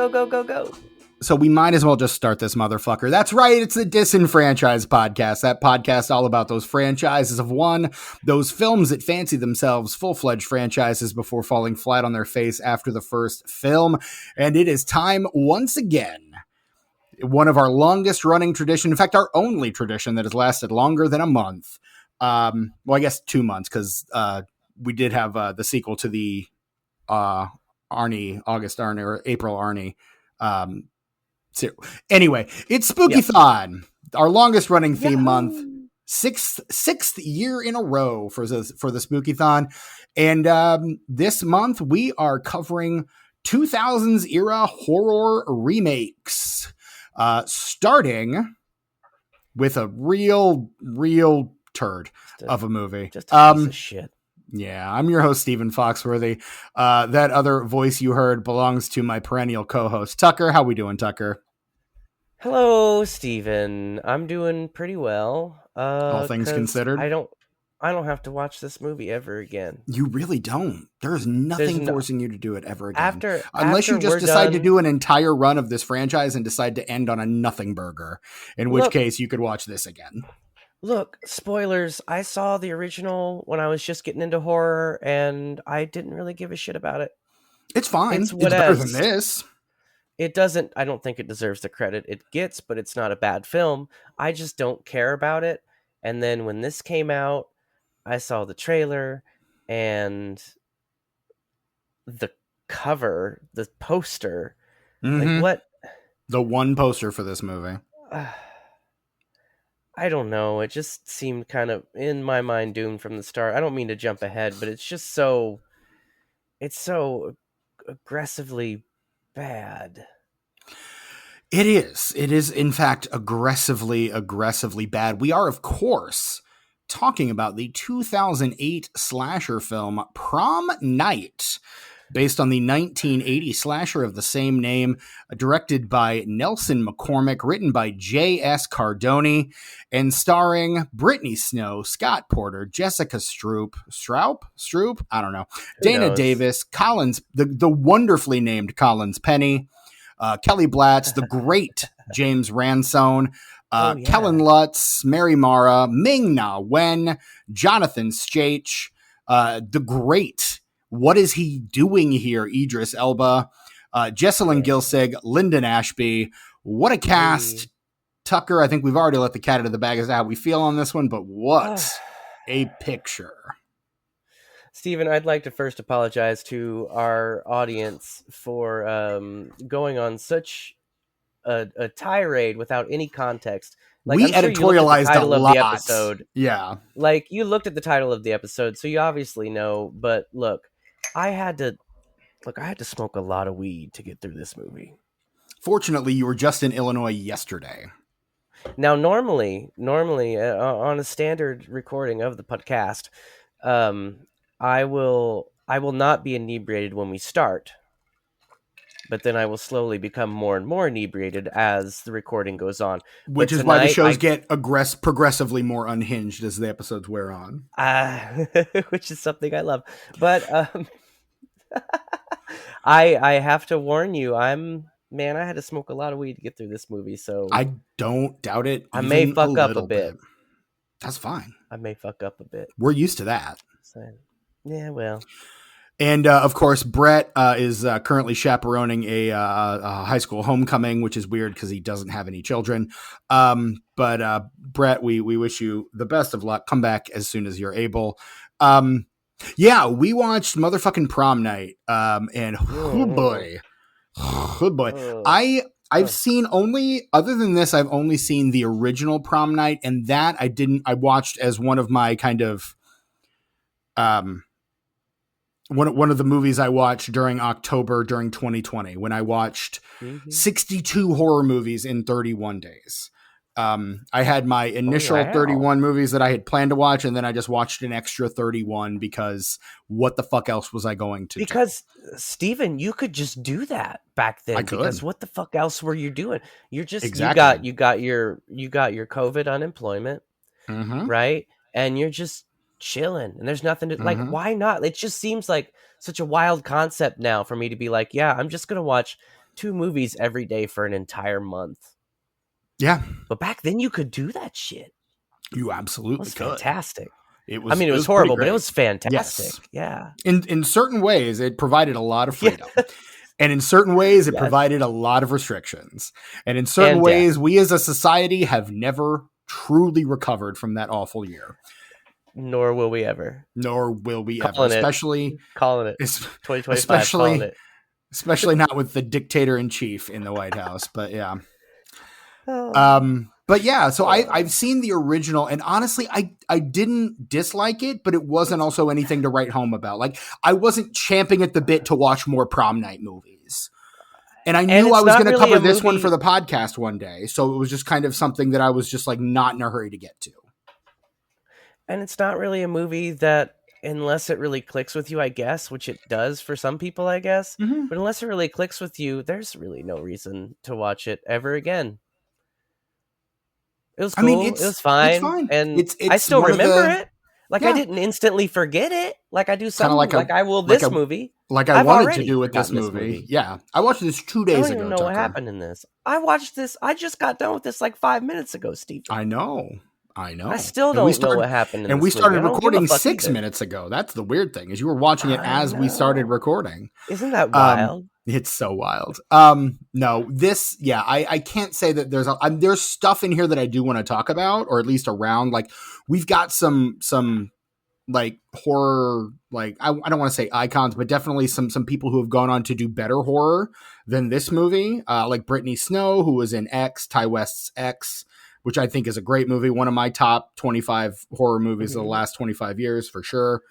go, go, go, go. So we might as well just start this motherfucker. That's right. It's the Disenfranchised Podcast. That podcast all about those franchises of one, those films that fancy themselves full-fledged franchises before falling flat on their face after the first film. And it is time once again. One of our longest running tradition. In fact, our only tradition that has lasted longer than a month. Well, I guess 2 months because we did have the sequel to the August Arnie or April Arnie. So anyway, it's Spooky-thon, our longest running theme month, sixth year in a row for the Spooky-thon. And this month we are covering 2000s era horror remakes, starting with a real turd of a movie. Just a piece of shit. Yeah, I'm your host, Stephen Foxworthy. That other voice you heard belongs to my perennial co-host, Tucker. How we doing, Tucker? Hello, Stephen. I'm doing pretty well. All things considered. I don't have to watch this movie ever again. You really don't. There's nothing forcing you to do it ever again. Unless you just decide done, to do an entire run of this franchise and decide to end on a nothing burger, in which case you could watch this again. Look, spoilers. I saw the original when I was just getting into horror, and I didn't really give a shit about it. It's fine. It's better than this. It doesn't. I don't think it deserves the credit it gets, but it's not a bad film. I just don't care about it. And then when this came out, I saw the trailer and the cover, the poster. Like what? The one poster for this movie. I don't know. It just seemed kind of, in my mind, doomed from the start. I don't mean to jump ahead, but it's just so aggressively bad. It is. It is, in fact, aggressively bad. We are, of course, talking about the 2008 slasher film Prom Night, based on the 1980 slasher of the same name, directed by Nelson McCormick, written by J.S. Cardone, and starring Brittany Snow, Scott Porter, Jessica Stroup, I don't know, Dana Davis, Collins, the wonderfully named Collins Penny, Kelly Blatz, the great James Ransone, Kellen Lutz, Mary Mara, Ming-Na Wen, Jonathan Strache, the great What Is He Doing Here? Idris Elba, Jessalyn Gilsig, Lyndon Ashby. What a cast. Tucker, I think we've already let the cat out of the bag as to how we feel on this one, but what a picture. Stephen, I'd like to first apologize to our audience for going on such a tirade without any context. Like, we editorialized a lot. Of the episode. Yeah. Like, you looked at the title of the episode, so you obviously know, but look, I had to smoke a lot of weed to get through this movie. Fortunately, you were just in Illinois yesterday. Now, normally on a standard recording of the podcast, I will not be inebriated when we start, but then I will slowly become more and more inebriated as the recording goes on. Which is why the shows get progressively more unhinged as the episodes wear on. Which is something I love. But I have to warn you, I had to smoke a lot of weed to get through this movie, so I don't doubt it. I may fuck up a bit. That's fine. I may fuck up a bit. We're used to that. So, yeah, well. And, of course, Brett is currently chaperoning a high school homecoming, which is weird because he doesn't have any children. But Brett, we wish you the best of luck. Come back as soon as you're able. Yeah, we watched motherfucking Prom Night. And oh boy. I've seen other than this, I've only seen the original Prom Night. And that I watched as one of my kind of, one of the movies I watched during October during 2020 when I watched 62 horror movies in 31 days. I had my initial 31 movies that I had planned to watch, and then I just watched an extra 31 because what the fuck else was I going to do? Because, Stephen, you could just do that back then. Because what the fuck else were you doing? You're just you got your COVID unemployment, right? And you're just chilling, and there's nothing to like. Why not? It just seems like such a wild concept now for me to be like, yeah, I'm just gonna watch 2 movies every day for an entire month. Yeah. But back then you could do that shit. You It absolutely was could. fantastic. It I mean, it was pretty horrible, but it great. was fantastic. Yes. Yeah. In certain ways, it provided a lot of Yeah. freedom. And in certain ways, it Yes. provided a lot of restrictions. And in certain And ways, death. we as a society have never truly recovered from that awful year. Nor will we ever. Nor will we Calling ever. it. Calling it. 2025. Especially, calling it. especially not with the dictator in chief in the White House. But yeah. Oh. But yeah, so I've seen the original, and honestly, I didn't dislike it, but it wasn't also anything to write home about. Like, I wasn't champing at the bit to watch more Prom Night movies. And I knew I was going to cover this one for the podcast one day, so it was just kind of something that I was just like not in a hurry to get to. And it's not really a movie that, unless it really clicks with you, I guess, which it does for some people, I guess, but unless it really clicks with you, there's really no reason to watch it ever again. It was cool. It was fine. It's fine. And it's I still remember it. Like, I didn't instantly forget it. Like I do some, like I will this movie. Like I wanted to do with this movie. Yeah. I watched this 2 days ago. I don't even know what happened in this. I watched this. I just got done with this like 5 minutes ago, Steve. I know. I still don't know what happened in and this we started movie. recording 6 minutes ago. That's the weird thing, is you were watching it as we started recording. Isn't that wild? It's so wild. No, this, I can't say that there's stuff in here that I do want to talk about, or at least around. Like, we've got some like horror, like I don't want to say icons, but definitely some people who have gone on to do better horror than this movie. Like Brittany Snow, who was in X, Ty West's X, which I think is a great movie. One of my top 25 horror movies of the last 25 years for sure.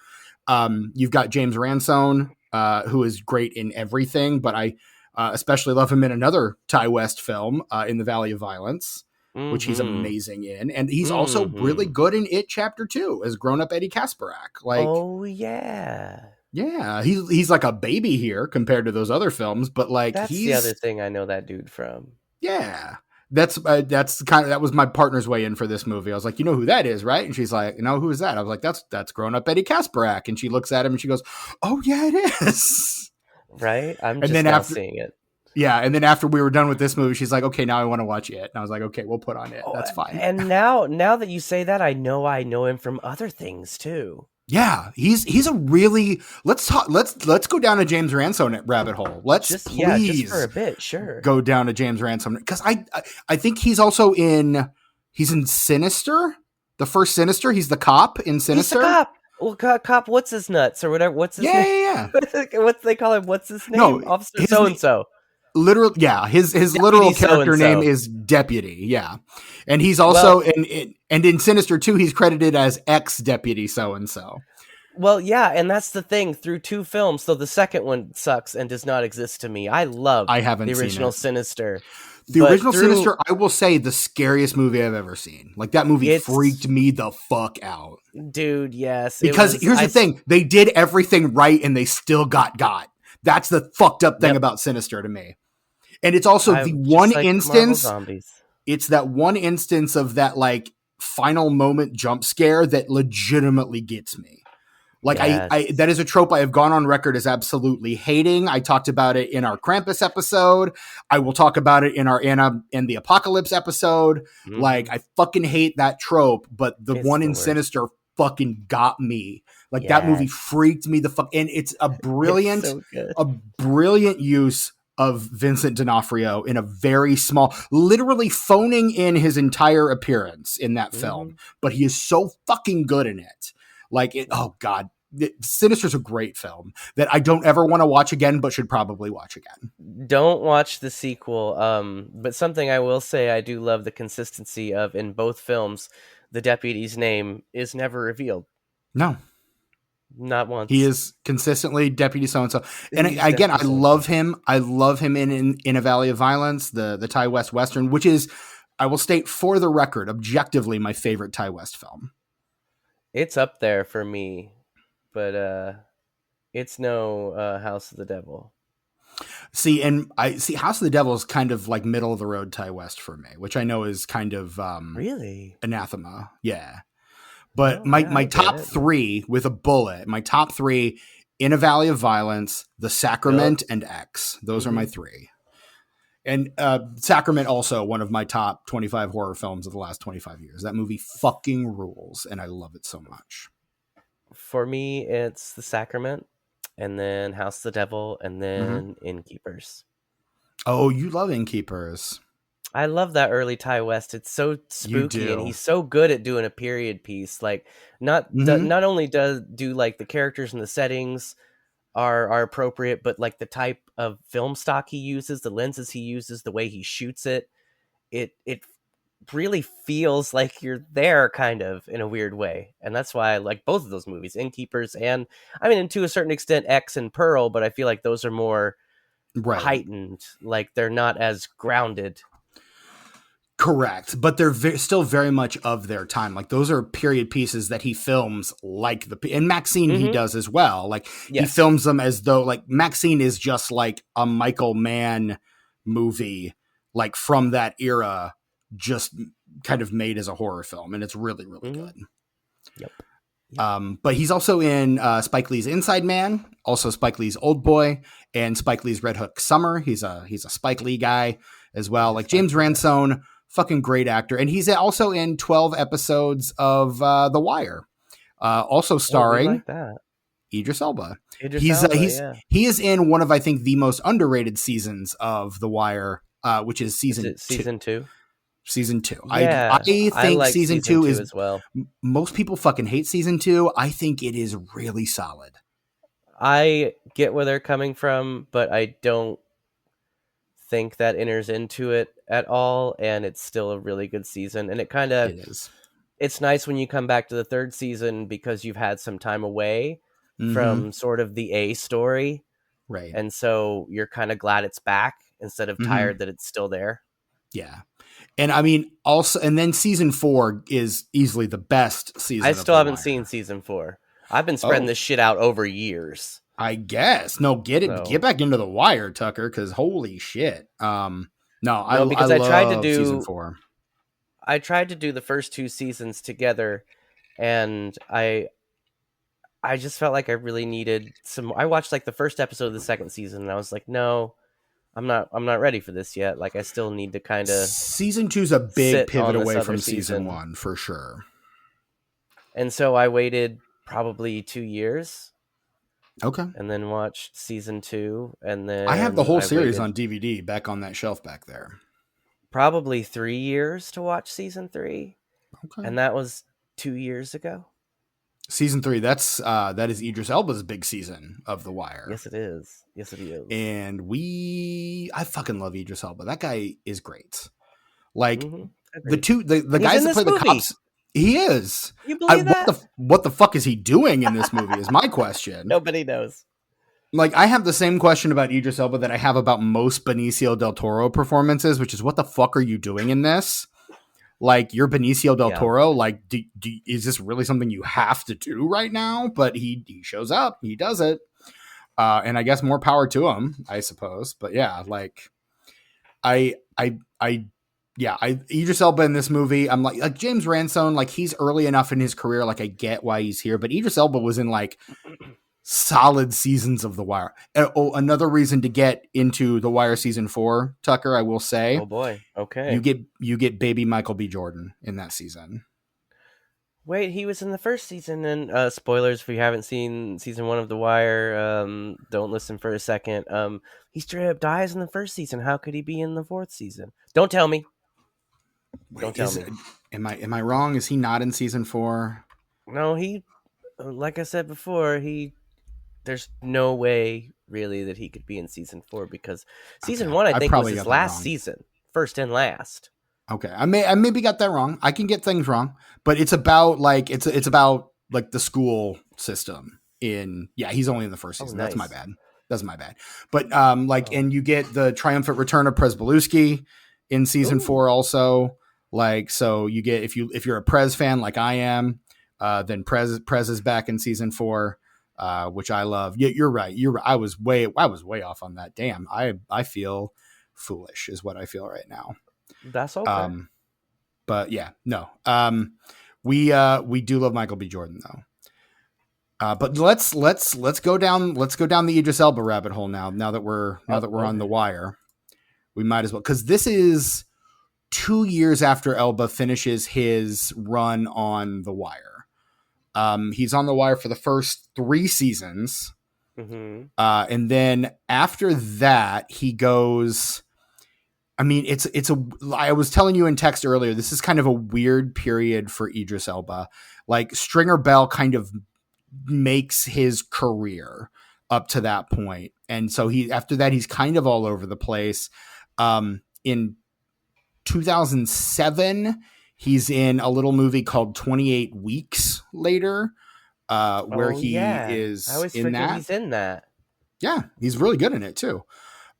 You've got James Ransone, who is great in everything, but I especially love him in another Ty West film, in The Valley of Violence, which he's amazing in. And he's also really good in It Chapter 2 as grown-up Eddie Kasparak. Like, oh, yeah. Yeah, he's like a baby here compared to those other films, but like that's the other thing I know that dude from. Yeah. That was my partner's way in for this movie. I was like, you know who that is, right? And she's like, no, who is that? I was like, that's grown up Eddie Kasparak. And she looks at him and she goes, oh yeah, it is. Right. I'm just now seeing it. Yeah. And then after we were done with this movie, she's like, okay, now I want to watch It. And I was like, okay, we'll put on It. That's fine. And now that you say that, I know him from other things too. Yeah, he's a really let's go down a James Ransone rabbit hole. Let's just for a bit, sure. Go down to James Ransone, because I think he's also in Sinister, the first Sinister. He's the cop in Sinister. He's the cop. Well, cop, what's his nuts or whatever? What's his name? Yeah. What they call him? What's his name? No, Officer so and so. Literal, yeah. His literal character name is Deputy. Yeah, and he's also in Sinister 2, he's credited as ex-deputy so and so. Well, yeah, and that's the thing through 2 films. So the second one sucks and does not exist to me. I haven't the original Sinister. The original Sinister, I will say, the scariest movie I've ever seen. Like, that movie freaked me the fuck out, dude. Yes, because here's the thing: they did everything right and they still got. That's the fucked up thing about Sinister to me. And it's also the one instance. It's that one instance of that like final moment jump scare that legitimately gets me. Like, I that is a trope I have gone on record as absolutely hating. I talked about it in our Krampus episode. I will talk about it in our Anna and the Apocalypse episode. Like, I fucking hate that trope, but it's one in Sinister fucking got me. Like, that movie freaked me the fuck. And it's a brilliant, brilliant use of Vincent D'Onofrio in a very small, literally phoning in his entire appearance in that film. But he is so fucking good in it. Like, oh God, Sinister's a great film that I don't ever want to watch again, but should probably watch again. Don't watch the sequel. But something I will say, I do love the consistency of, in both films, the deputy's name is never revealed. No. Not once. He is consistently Deputy so-and-so. And again, I love him. I love him in A Valley of Violence, the Ty West Western, which is, I will state for the record, objectively my favorite Ty West film. It's up there for me, but it's no House of the Devil. See, House of the Devil is kind of like middle of the road Ty West for me, which I know is kind of really anathema. Yeah. But my top 3 with a bullet, my top 3 in A Valley of Violence, The Sacrament, and X. Those are my 3. And Sacrament, also one of my top 25 horror films of the last 25 years. That movie fucking rules, and I love it so much. For me, it's The Sacrament, and then House of the Devil, and Mm-hmm. then Innkeepers. Oh, you love Innkeepers. I love that early Ty West. It's so You spooky, and do. he's so good at doing a period piece. Like, Mm-hmm. not only does do like the characters and the settings are appropriate, but like the type of film stock he uses, the lenses he uses, the way he shoots it, it really feels like you're there, kind of, in a weird way. And that's why I like both of those movies, Innkeepers, and I mean, and to a certain extent, X and Pearl. But I feel like those are more Right. heightened. Like they're not as grounded. Correct, but they're still very much of their time. Like those are period pieces that he films like and Maxine he Mm-hmm. does as well. Like he Yes. films them as though like Maxine is just like a Michael Mann movie, like from that era, just kind of made as a horror film, and it's really really Mm-hmm. good. Yep. Yep. But he's also in Spike Lee's Inside Man, also Spike Lee's Old Boy, and Spike Lee's Red Hook Summer. He's a Spike Lee guy as well. He's a Like Spike James Lee guy. Ransone, fucking great actor, and he's also in 12 episodes of The Wire, also Oh, we starring like that. Idris Elba. Idris Elba, yeah. He is in one of, I think, the most underrated seasons of The Wire, which is Is season it two. season 2? Season two. I Yeah, I think like season season two 2 is, as well. most people fucking hate season two. I think it is really solid. I get where they're coming from, but I don't think that enters into it at all, and it's still a really good season. And it kind of, It is. it's nice when you come back to the third season because you've had some time away Mm-hmm. from sort of the A story, Right. and so you're kind of glad it's back instead of Mm-hmm. tired that it's still there. Yeah. And I mean, also, and then season 4 is easily the best I season of still The haven't seen Wire. season 4. I've been spreading Oh, this shit out over years. I guess. No, get So, back into The Wire, Tucker, because holy shit. No, no, I because love season 4. I tried to do the first 2 seasons together, and I just felt like I really needed some. I watched like the first episode of the second season, and I was like, no, I'm not ready for this yet. Like, I still need to kind of Season 2's a big sit pivot on this away other from season season. 1 for sure. And so I waited probably 2 years Okay. and then watched season 2, and I have the then whole I series waited on DVD back on that shelf back there. probably 3 years to watch season 3, Okay. and that was 2 years ago. Season 3, that is Idris Elba's big season of The Wire. Yes, it is. Yes, it is. And I fucking love Idris Elba. That guy is great. Like Mm-hmm. the And he's guys in that this play the movie. cops, he is. You believe that? What the fuck is he doing in this movie is my question. Nobody knows. Like, I have the same question about Idris Elba that I have about most Benicio del Toro performances, which is, what the fuck are you doing in this? Like, you're Benicio del Yeah. Toro. Like, is this really something you have to do right now? But he shows up, he does it, and I guess more power to him, I suppose. But yeah, like, Idris Elba in this movie, I'm like James Ransone, like, he's early enough in his career, like, I get why he's here, but Idris Elba was in like solid seasons of The Wire. Oh, another reason to get into The Wire season 4, Tucker, I will say, Oh boy. Okay. you get baby Michael B. Jordan in that season. Wait, he was in the first season, and spoilers if you haven't seen season 1 of The Wire. Don't listen for a second. He straight up dies in the first season. How could he be in the 4th season? Don't tell me. Don't tell me. Am I wrong? Is he not in season 4? No, he, like I said before, there's no way really that he could be in season 4 because season Okay. 1 I think was probably his got that last wrong. season, first and last. Okay, I maybe got that wrong. I can get things wrong, but it's about like it's about like the school system in. Yeah, he's only in the first season. Oh, That's my nice. bad. That's my bad. But Oh. and you get the triumphant return of Prez Bluesky in season Ooh. 4 also. Like, so you get, if you're a Prez fan like I am, then Prez is back in season 4. Which I love. Yeah, you're right. I was way off on that. Damn. I feel foolish is what I feel right now. That's okay. But yeah, no. We do love Michael B. Jordan though. But let's go down the Idris Elba rabbit hole now that we're on The Wire. We might as well, because this is 2 years after Elba finishes his run on The Wire. He's on The Wire for the first 3 seasons. Mm-hmm. And then after that, he goes. I mean, I was telling you in text earlier, this is kind of a weird period for Idris Elba. Like, Stringer Bell kind of makes his career up to that point. And so after that, he's kind of all over the place. In 2007, he's in a little movie called 28 Weeks Later, where Oh he yeah, I is always in forget that. he's in that. Yeah, he's really good in it too.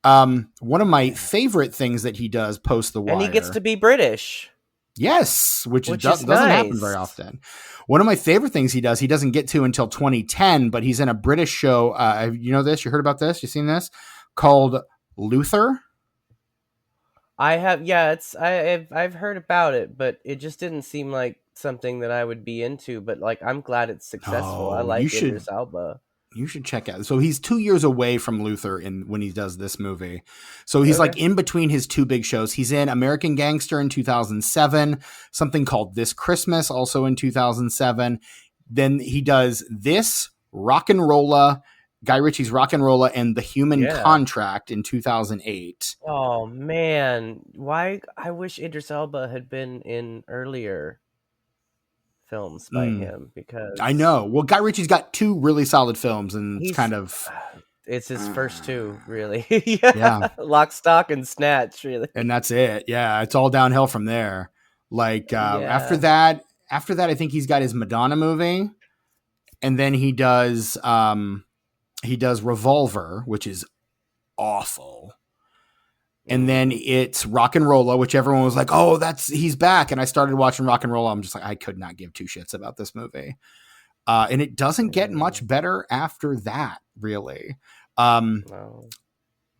One of my Yeah. favorite things that he does post The And he gets Wire. to be British, Yes, which is doesn't happen very nice. often. One of my favorite things he doesn't get to until 2010, but he's in a British show. You know this? You heard about this? You seen this? Called Luther? I have, yeah, I've heard about it, but it just didn't seem like something that I would be into. But like, I'm glad it's successful. I Oh, you like should Idris Elba. check out. So he's 2 years away from Luther when he does this movie. So he's like Okay. in between his two big shows. He's in American Gangster in 2007, something called This Christmas also in 2007. Then he does this, Rock and Rolla, Guy Ritchie's Rock and Rolla, and The Human Yeah. Contract in 2008. Oh man, why? I wish Idris Elba had been in earlier films by him, I because know. Well, Guy Ritchie's got two really solid films, and it's he's kind of it's his first two, really. yeah, Yeah, Lock, Stock, and Snatch, really. and that's it. Yeah, it's all downhill from there. Like after Yeah. that, I think he's got his Madonna movie, and then he does Revolver, which is awful. And then it's Rock and Rolla, which everyone was like, "Oh, he's back." And I started watching Rock and Rolla. I'm just like, I could not give two shits about this movie. And it doesn't get much better after that, really. No.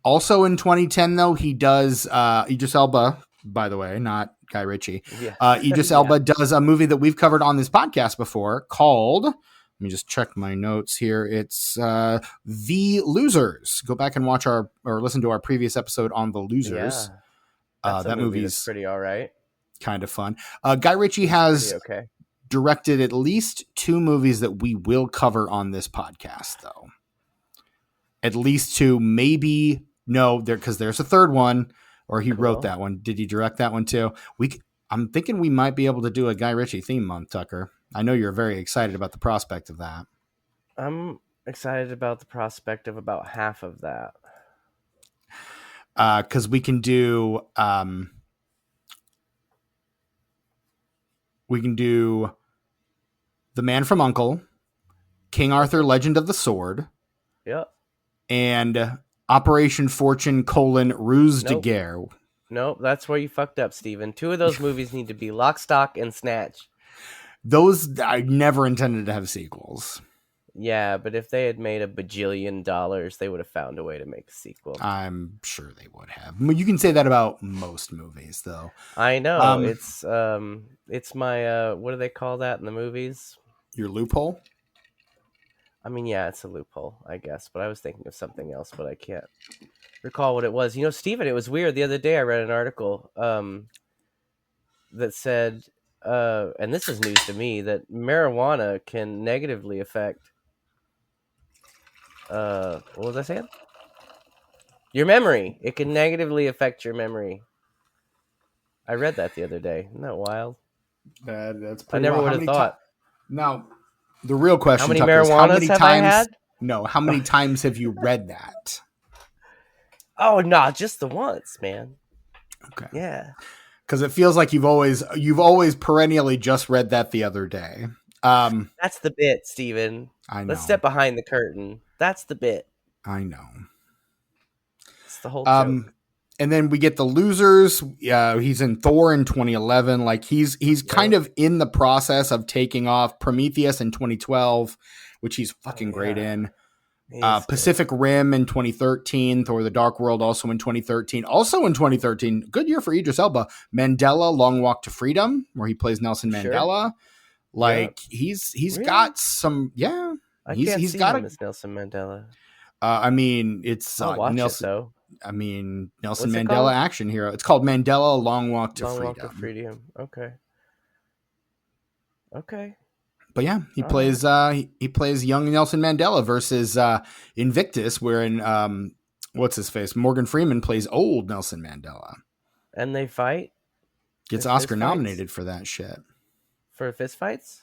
Also in 2010, though, he does Idris Elba, by the way, not Guy Ritchie. Yeah. Idris Yeah. Elba does a movie that we've covered on this podcast before called, let me just check my notes here. It's The Losers. Go back and watch or listen to our previous episode on The Losers. Yeah. That's a That movie that's movie's pretty all right. kind of fun. Guy Ritchie It's has pretty okay. directed at least 2 movies that we will cover on this podcast, though. At least 2, maybe no, because there's a third one, or he wrote that one. Did he direct that one too? I'm thinking we might be able to do a Guy Ritchie theme month, Tucker. I know you're very excited about the prospect of that. I'm excited about the prospect of about half of that. Because we can do The Man from U.N.C.L.E., King Arthur, Legend of the Sword, Yep. and Operation Fortune: Ruse de Nope. Guerre. Nope, that's where you fucked up, Steven. 2 of those movies need to be Lock, Stock, and Snatch. Those I never intended to have sequels. Yeah, but if they had made $1 bajillion, they would have found a way to make a sequel. I'm sure they would have. You can say that about most movies, though. I know. It's my what do they call that in the movies? Your loophole? I mean, yeah, it's a loophole, I guess, but I was thinking of something else, but I can't recall what it was. You know, Steven, it was weird. The other day I read an article that said, and this is news to me, that marijuana can negatively affect, what was I saying? Your memory. It can negatively affect your memory. I read that the other day. Isn't that wild? That's I pretty never wild. would have thought. Now, the real question, How many Tucker, is marijuanas have I had? No, how many times have you read that? Oh, no, just the once, man. Okay. Yeah. Because it feels like you've always perennially just read that the other day. That's the bit, Steven. I know. Let's step behind the curtain. That's the bit. I know. It's the whole joke. And then we get The Losers. He's in Thor in 2011. Like he's kind of in the process of taking off. Prometheus in 2012, which he's fucking great in. Pacific Rim in 2013. Thor: The Dark World also in 2013. Also in 2013, good year for Idris Elba. Mandela: Long Walk to Freedom, where he plays Nelson Mandela. Sure. Like he's really? Got some I can't see him as Nelson Mandela. I mean, it's I'll watch Nelson. it, though. I mean, Nelson What's it Mandela called? action hero. It's called Mandela: A Long Walk to Long Walk to Freedom. Freedom. Okay. Okay. But yeah, All right. he plays young Nelson Mandela versus Invictus, wherein what's his face, Morgan Freeman plays old Nelson Mandela. And they fight. Gets There's fist Oscar fights nominated for that shit. for fist fights.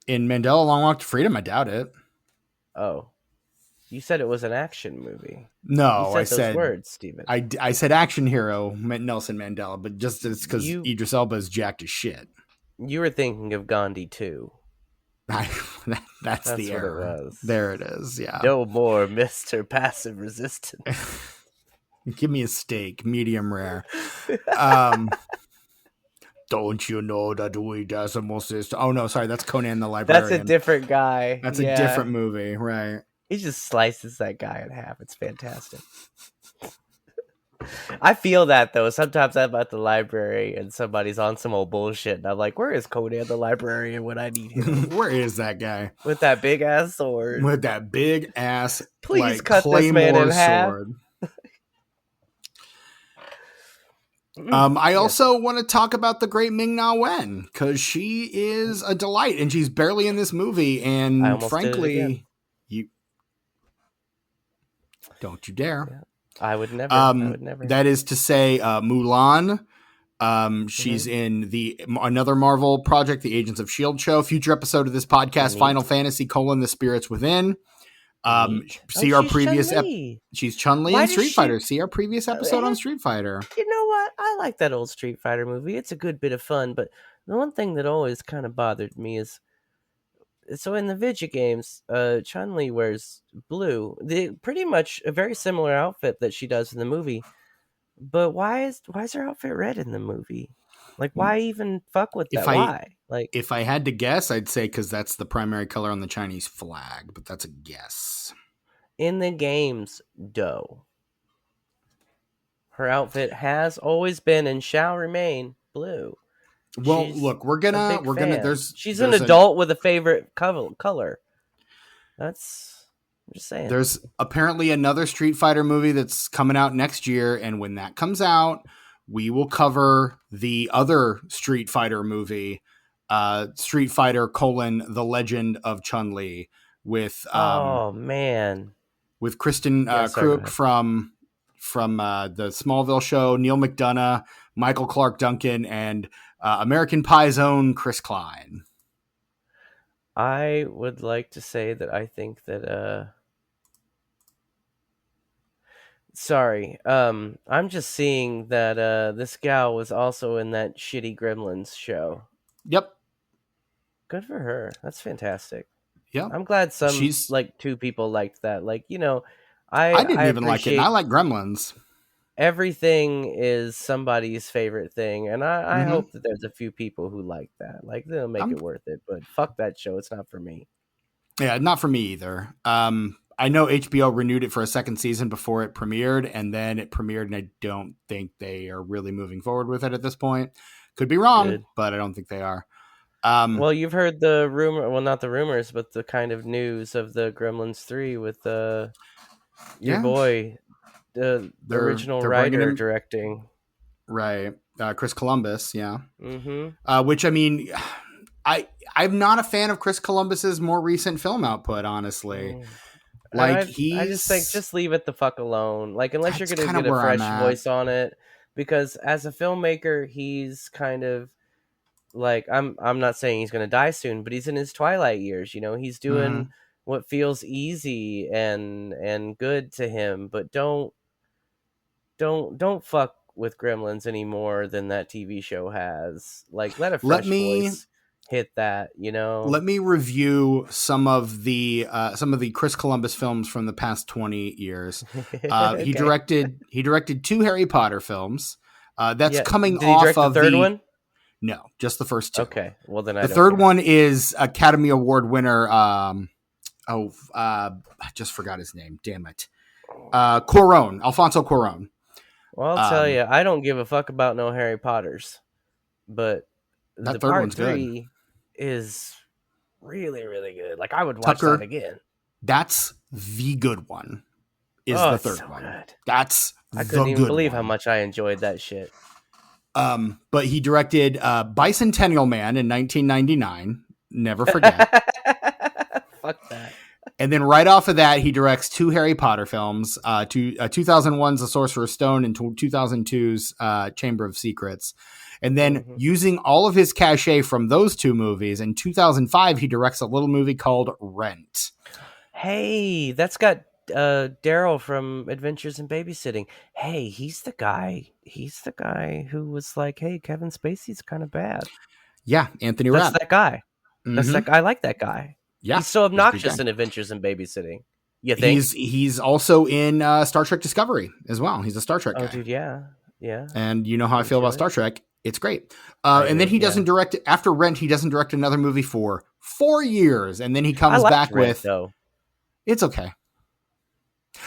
In Mandela: Long Walk to Freedom, I doubt it. Oh, you said it was an action movie. You No, said those words, Steven. I said action hero Nelson Mandela, but just it's because You Idris Elba is jacked as shit. you were thinking of Gandhi too. That's That's the what it error. was. There it is. Yeah. No more Mr. Passive Resistance. Give me a steak, medium rare. Um, don't you know that we decimal system? Oh no, sorry, that's Conan the That's a Librarian. different guy. That's a Yeah. different movie, right? He just slices that guy in half. It's fantastic. I feel that though. Sometimes I'm at the library and somebody's on some old bullshit, and I'm like, "Where is Conan the Librarian when I need him?" Where is that guy With that big ass sword. with that big ass Please like cut this man in claymore half. sword? I Yes. also want to talk about the great Ming Na Wen because she is a delight, and she's barely in this movie. I And almost did it again. frankly, you don't you dare. Yeah. I would never. That is to say, Mulan. She's Mhm. in the another Marvel project, the Agents of Shield show. Future episode of this podcast, Neat. Final Fantasy: The Spirits Within. Neat. Oh, See our she's previous Chun-Li. she's Chun-Li Why in does Street she? Fighter. See our previous episode on Street Fighter. You know what? I like that old Street Fighter movie. It's a good bit of fun, but the one thing that always kind of bothered me is so in the video games, Chun-Li wears blue. Pretty much a very similar outfit that she does in the movie. But why is her outfit red in the movie? Like why even fuck with If that? I Why? Like if I had to guess, I'd say because that's the primary color on the Chinese flag, but that's a guess. in the games, dough. Her outfit has always been and shall remain blue. Well, She's look, we're a gonna big fan. She's an there's a adult with a favorite color. That's I'm just saying. there's apparently another Street Fighter movie that's coming out next year, and when that comes out, we will cover the other Street Fighter movie, Street Fighter: The Legend of Chun Li, with Oh man. Kristen Yeah, sorry, go Crook ahead. from the Smallville show, Neil McDonough, Michael Clark Duncan, and American Pie's own Chris Klein. I would like to say that I think that sorry. I'm just seeing that this gal was also in that shitty Gremlins show. Yep. Good for her. That's fantastic. Yep. I'm glad some She's. like two people liked that. Like, I I didn't even like it, and I appreciate like Gremlins. everything is somebody's favorite thing, and I Mm-hmm. hope that there's a few people who like that. Like they'll make I'm it worth it, but fuck that show. It's not for me. Yeah, not for me either. I know HBO renewed it for a second season before it premiered, and then it premiered, and I don't think they are really moving forward with it at this point. Could be wrong, Good. but I don't think they are. Well, you've heard the rumor, well not the rumors, but the kind of news of the Gremlins 3 with your Yeah, boy, the original they're bringing writer him directing. right, Chris Columbus. Yeah, Mhm. which I mean, I'm not a fan of Chris Columbus's more recent film output, honestly. Mm. And Like I just think he's just leave it the fuck alone. Like unless you're that's gonna kind of get a where I'm fresh at. voice on it, because as a filmmaker, he's kind of like I'm not saying he's gonna die soon, but he's in his twilight years. He's doing Mhm. what feels easy and good to him, but don't fuck with Gremlins any more than that TV show has. Like let a Let fresh me voice hit that. let me review some of the Chris Columbus films from the past 20 years. He Okay. directed two Harry Potter films. That's Yeah. coming Did he off direct the of third the one? no, just the first two. Okay. Well, then I The don't third care. one is Academy Award winner. I just forgot his name. Damn it. Alfonso Cuarón. Well, I'll tell Um, you, I don't give a fuck about no Harry Potters, but the that third part one's good. 3 is really, really good. Like I would watch that Tucker, again. that's the good one. is Oh, the it's third so one. good. That's I the couldn't even good believe how one. much I enjoyed that shit. But he directed Bicentennial Man in 1999. Never forget. Fuck that. And then right off of that, he directs two Harry Potter films, 2001's The Sorcerer's Stone and 2002's Chamber of Secrets. And then Hmm. using all of his cachet from those two movies, in 2005, he directs a little movie called Rent. Hey, that's got Daryl from Adventures in Babysitting. Hey, he's the guy. He's the guy who was like, "Hey, Kevin Spacey's kind of bad." Yeah, Anthony That's Rapp. that guy. That's Mm-hmm. that guy. I like that guy. Yeah, He's so he's a good obnoxious guy. in Adventures in Babysitting. You think? He's also in Star Trek Discovery as well. He's a Star Trek Oh, guy. dude, yeah, yeah. And you know how I'm I feel into about it. Star Trek. It's great. I And then do. he Yeah, doesn't direct, after Rent, he doesn't direct another movie for 4 years. And then he I comes liked back Rent with, though. it's okay.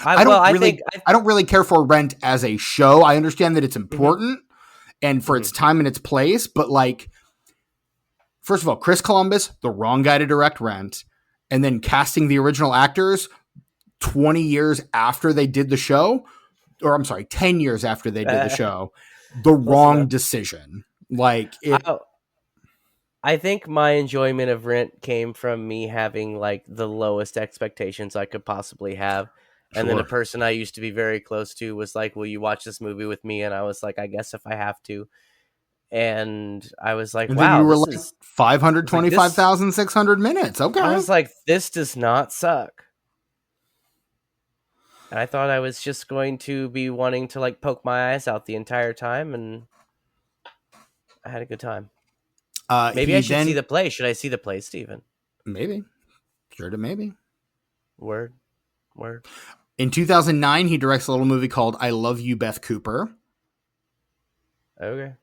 I I well, don't I think. really, I don't really care for Rent as a show. I understand that it's Mhm, important and for its mhm. time and its place. But like, first of all, Chris Columbus, the wrong guy to direct Rent. And then casting the original actors 20 years after they did the show, or I'm sorry, 10 years after they did the show, the Close wrong enough. decision. Like it, I I think my enjoyment of Rent came from me having like the lowest expectations I could possibly have. And then a sure. person I used to be very close to was like, "Will you watch this movie with me?" And I was like, "I guess if I have to." And I was like, And then you "Wow, were this like is." I was like, "This." 525,600 minutes. I Okay. was like, "This does not suck." And I thought I was just going to be wanting to like poke my eyes out the entire time, and I had a good time. Maybe I He should see then, the play. Should I see the play, Steven? maybe, sure to maybe. Word, word. In 2009, he directs a little movie called I Love You, Beth Cooper, Okay.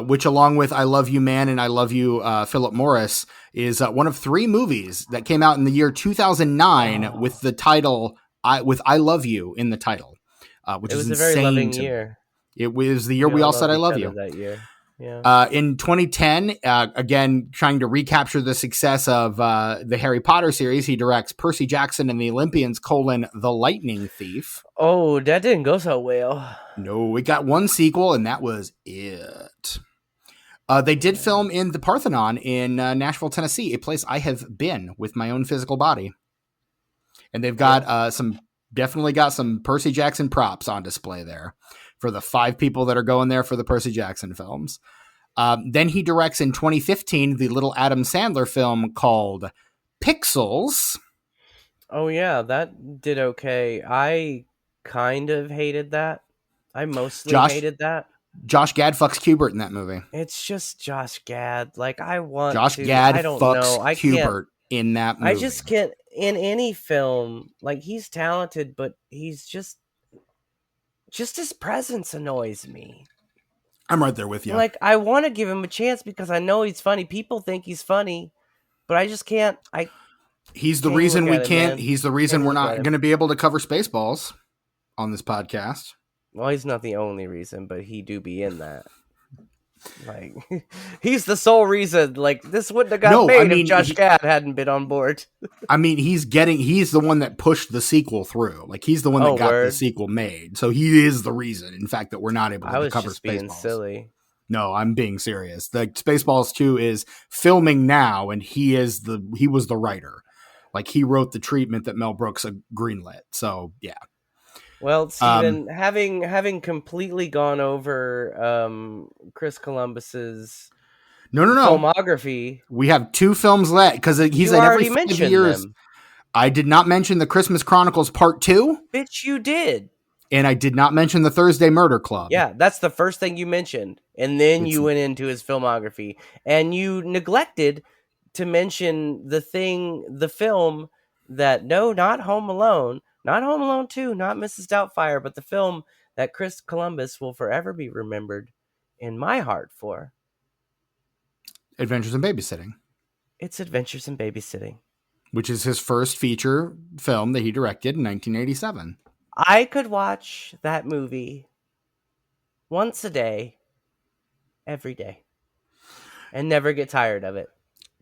which, along with I Love You, Man, and I Love You, Philip Morris, is one of three movies that came out in the year 2009 Oh, with the title, with I Love You in the title, which it is was a very insane loving to me. year. It was the year We we all all said loved I each love other you. that year. Yeah. In 2010, again, trying to recapture the success of the Harry Potter series, he directs Percy Jackson and the Olympians, The Lightning Thief. Oh, that didn't go so well. No, it got one sequel, and that was it. They did Yeah. film in the Parthenon in Nashville, Tennessee, a place I have been with my own physical body. And they've got Yeah. definitely got some Percy Jackson props on display there for the 5 people that are going there for the Percy Jackson films. Then he directs in 2015 the little Adam Sandler film called Pixels. Oh yeah, that did okay. I kind of hated that. I mostly Josh hated that. Josh Gad fucks Kubert in that movie. It's just Josh Gad. Like I want Josh to. Gad I don't fucks know. I can't. Kubert in that I movie. just can't. In any film, like he's talented, but he's just his presence annoys me. I'm right there with you. Like I want to give him a chance because I know he's funny. People think he's funny, but I just can't. I He's the can't even reason look we at him, can't. man. He's the Can't reason even we're look at not going him. to be able to cover Spaceballs on this podcast. Well, he's not the only reason, but he do be in that. Like he's the sole reason. Like this wouldn't have got No, I made if mean, Josh Gad hadn't been on board. he's the one that pushed the sequel through. Like he's the one that Oh, got the word. sequel made. So he is the reason, in fact, that we're not able I to was cover just being Spaceballs. silly. No, I'm being serious. The Spaceballs 2 is filming now, and he was the writer. Like he wrote the treatment that Mel Brooks greenlit. So yeah. Well, Um, Stephen, having completely gone over Chris Columbus's no. filmography, We have 2 films left because he's you in every already 5 mentioned years. them. I did not mention the Christmas Chronicles Part 2, Bitch, you did. and I did not mention the Thursday Murder Club. Yeah, that's the first thing you mentioned. And then It's you went into his filmography. And you neglected to mention the film that, no, not Home Alone, not Home Alone 2, not Mrs. Doubtfire, but the film that Chris Columbus will forever be remembered in my heart for. Adventures in Babysitting, It's Adventures in Babysitting. which is his first feature film that he directed in 1987. I could watch that movie once a day, every day, and never get tired of it.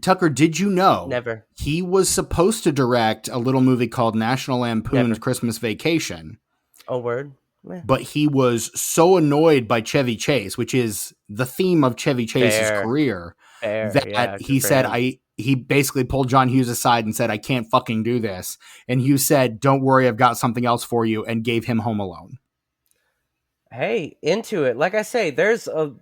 Tucker, did you know Never. he was supposed to direct a little movie called National Lampoon's Never. Christmas Vacation, Oh, word. Meh. but he was so annoyed by Chevy Chase, which is the theme of Chevy Chase's Fair. career, Fair. that Yeah. Good he for said, him. he basically pulled John Hughes aside and said, I can't fucking do this. And Hughes said, don't worry, I've got something else for you, and gave him Home Alone. Hey, into it. Like I say, there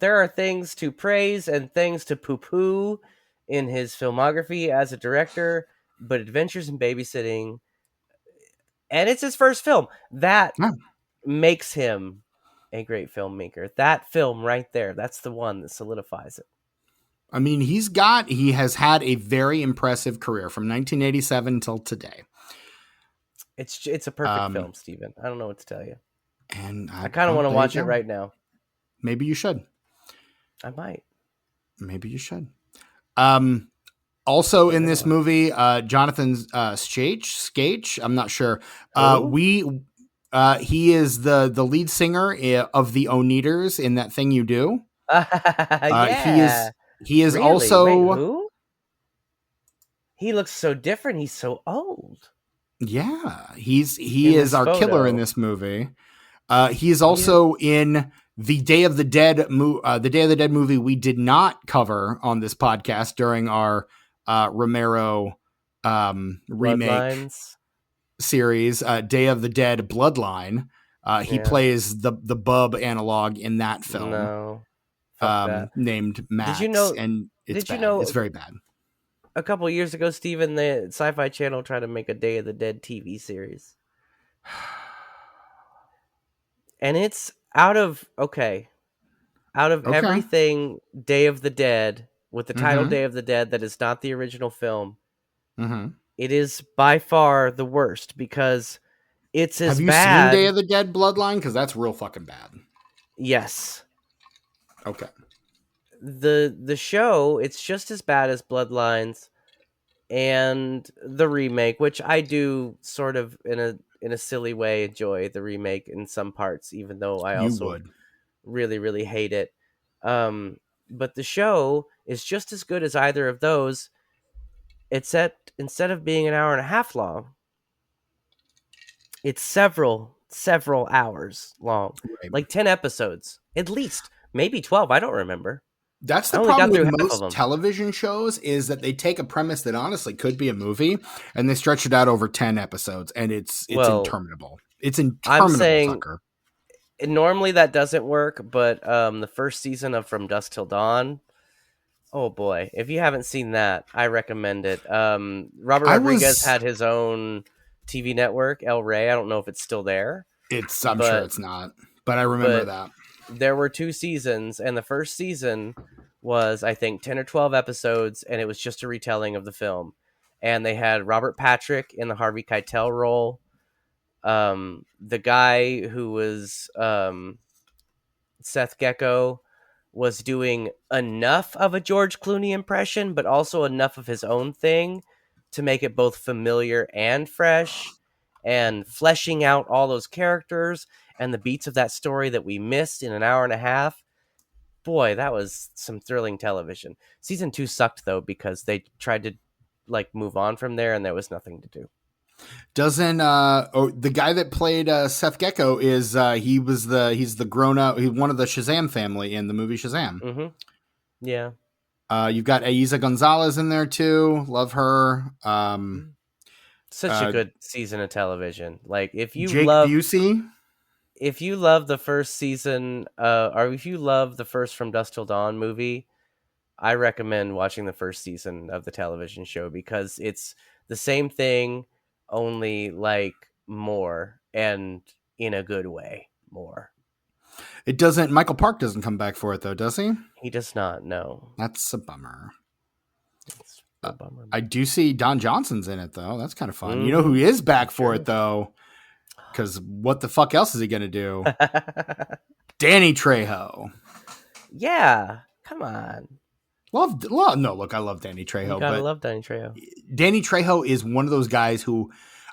are things to praise and things to poo-poo in his filmography as a director, but Adventures in Babysitting, and it's his first film, that Yeah. makes him a great filmmaker. That film right there, that's the one that solidifies it. I mean, he has had a very impressive career from 1987 till today. It's a perfect Um, film, Steven. I don't know what to tell you. and I kind of well, want to there you watch it go. right now. Maybe you should. I might. Maybe you should. Also in this movie, Jonathan Skach, I'm not sure. He is the lead singer of the Oneaters in That Thing You Do. Yeah. He is Really? Wait, also, who? He looks so different. He's so old. yeah, he In is this our killer in photo. this movie. He is He also in the Day of the Dead the Day of the Dead movie we did not cover on this podcast during our Romero remake Bloodlines. series, Day of the Dead Bloodline. He Yeah. plays the bub analog in that film, No. Fuck that. named Did you Max, know and it's did you bad. It's know very bad. a couple years ago, Steven, the Sci-Fi Channel tried to make a Day of the Dead TV series? And it's out of Okay. everything Day of the Dead with the title Mm-hmm. Day of the Dead that is not the original film, Mm-hmm. it is by far the worst because it's Have as you seen Day bad. of the Dead Bloodline? Because that's real fucking bad. Yes. Okay. The show, it's just as bad as Bloodlines and the remake, which I do sort of in a silly way enjoy the remake in some parts, even though I You also would. really, really hate it. But the show is just as good as either of those. Instead of being an hour and a half long, it's several hours long, Right. like 10 episodes at least, maybe 12. I don't remember. That's I the only problem got with through half of most them. television shows is that they take a premise that honestly could be a movie and they stretch it out over 10 episodes, and it's Well, interminable. It's I'm interminable, saying Tucker. normally that doesn't work, but the first season of From Dusk Till Dawn, oh boy, if you haven't seen that, I recommend it. Robert I Rodriguez was had his own TV network, El Rey. I don't know if it's still there, I'm sure but it's not, but I remember but that. there were 2 seasons, and the first season was, I think, 10 or 12 episodes, and it was just a retelling of the film. And they had Robert Patrick in the Harvey Keitel role. The guy who was Seth Gecko was doing enough of a George Clooney impression, but also enough of his own thing to make it both familiar and fresh, and fleshing out all those characters and the beats of that story that we missed in an hour and a half. Boy, that was some thrilling television. Season 2 sucked though because they tried to like move on from there and there was nothing to do. Doesn't the guy that played Seth Gecko is he's the grown up, he's one of the Shazam family in the movie Shazam. Mm-hmm. Yeah. You've got Aiza Gonzalez in there too. Love her. Such a good season of television. Like Jake Busey. if you love the first season, or if you love the first From Dusk Till Dawn movie, I recommend watching the first season of the television show because it's the same thing, only like more and in a good way. More. It doesn't. Michael Park doesn't come back for it though, does he? He does not know. That's a bummer. It's a bummer. I do see Don Johnson's in it though. That's kind of fun. Mm-hmm. You know who is back for Sure. it though? Because what the fuck else is he gonna do? Danny Trejo. Yeah, come on. No, look, I love Danny Trejo. You gotta but love Danny Trejo. Danny Trejo is one of those guys who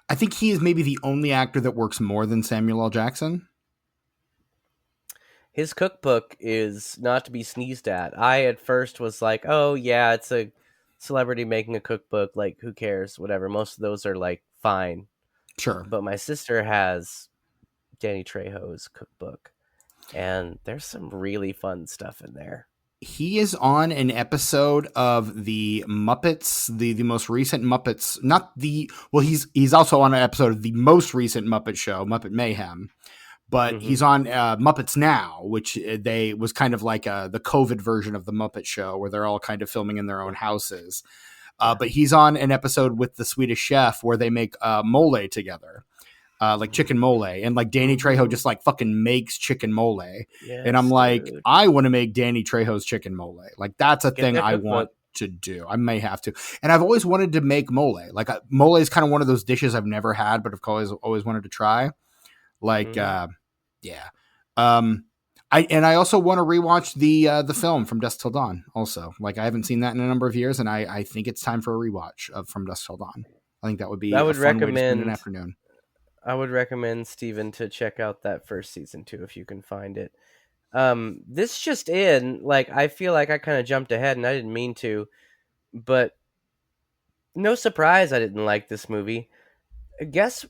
I think he is maybe the only actor that works more than Samuel L. Jackson. His cookbook is not to be sneezed at. I at first was like, oh yeah, it's a celebrity making a cookbook, like who cares, whatever. Most of those are like fine. Sure. But my sister has Danny Trejo's cookbook, and there's some really fun stuff in there. He is on an episode of the Muppets, the most recent Muppets, not the, well, he's also on an episode of the most recent Muppet show, Muppet Mayhem, but he's on Muppets Now, which they was kind of like the COVID version of the Muppet show where they're all kind of filming in their own houses. But he's on an episode with the Swedish Chef where they make mole together. Like chicken mole, and like Danny Trejo just like fucking makes chicken mole, Yes, and I'm like, dude. I want to make Danny Trejo's chicken mole. Like that's a Get thing that I cookbook. want to do. I may have to, and I've always wanted to make mole. Like mole is kind of one of those dishes I've never had, but I've always wanted to try. Like, yeah. I also want to rewatch the film From Dusk Till Dawn. Also, like I haven't seen that in a number of years, and I think it's time for a rewatch of From Dusk Till Dawn. I think that would be a fun way to spend an afternoon. I would recommend Steven to check out that first season too, if you can find it. This just in, like, I feel like I kind of jumped ahead and I didn't mean to, but no surprise I didn't like this movie. Guess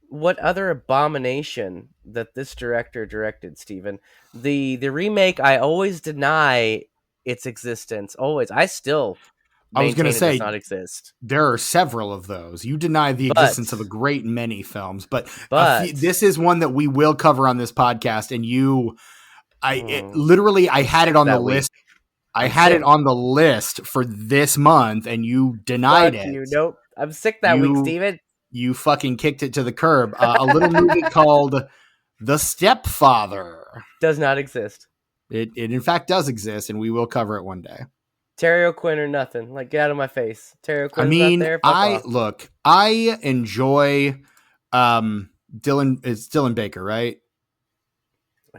what other abomination that this director directed, Steven? The remake, I always deny its existence. Always. I still I was going maintain to it does say not exist. there are several of those. You deny the existence of a great many films, but But this is one that we will cover on this podcast. And I had it on the list. I had it on the list for this month, and you denied it. You. Nope. I'm sick that week, Steven. You fucking kicked it to the curb. A little movie called The Stepfather does not exist. It in fact does exist, and we will cover it one day. Terry O'Quinn or nothing. Like, get out of my face. Terry O'Quinn's not there. I enjoy Dylan. It's Dylan Baker, right?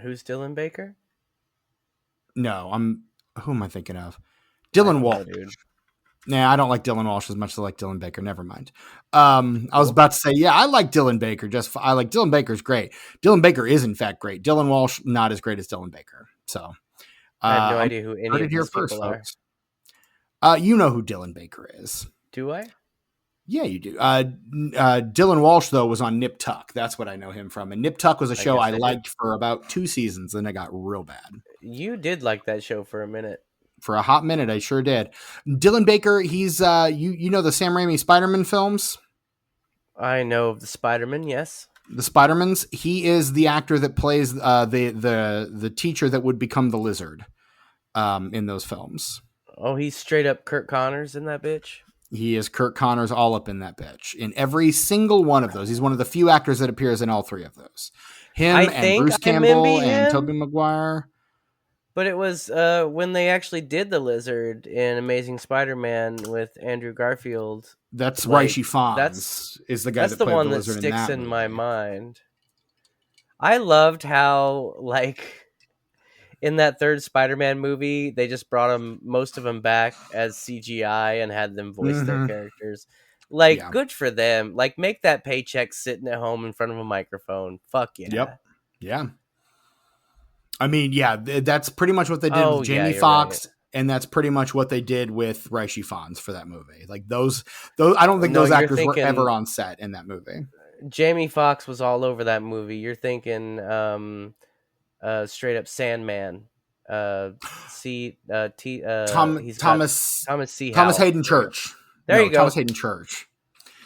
Who's Dylan Baker? No, who am I thinking of? Dylan Walsh. Dude. Nah, I don't like Dylan Walsh as much as I like Dylan Baker. Never mind. I was about to say, yeah, I like Dylan Baker. I like Dylan Baker's great. Dylan Baker is in fact great. Dylan Walsh not as great as Dylan Baker. So I have no idea who any of these people are. You know who Dylan Baker is. Do I? Yeah, you do. Dylan Walsh, though, was on Nip Tuck. That's what I know him from. And Nip Tuck was a show I liked for about 2 seasons, and it got real bad. You did like that show for a minute. For a hot minute, I sure did. Dylan Baker, he's you know the Sam Raimi Spider-Man films? I know of the Spider-Man, yes. The Spider-Mans. He is the actor that plays the teacher that would become the Lizard in those films. Oh, he's straight up Kurt Connors in that bitch? He is Kurt Connors all up in that bitch. In every single one of those. He's one of the few actors that appears in all 3 of those. Him and Bruce Campbell and Tobey Maguire. But it was when they actually did the Lizard in Amazing Spider-Man with Andrew Garfield. That's Raishi Fons is the guy that played the Lizard in that movie. That's the one that sticks in my mind. I loved how, like, in that third Spider-Man movie, they just brought most of them back as CGI and had them voice their characters. Like, good for them. Like, make that paycheck sitting at home in front of a microphone. Fuck yeah. Yep. Yeah. I mean, yeah, that's pretty much what they did with Jamie Foxx, right. And that's pretty much what they did with Raishi Fons for that movie. Like those I don't think those actors were ever on set in that movie. Jamie Foxx was all over that movie. You're thinking straight up Sandman. Thomas Hayden Church. There you go. Thomas Hayden Church.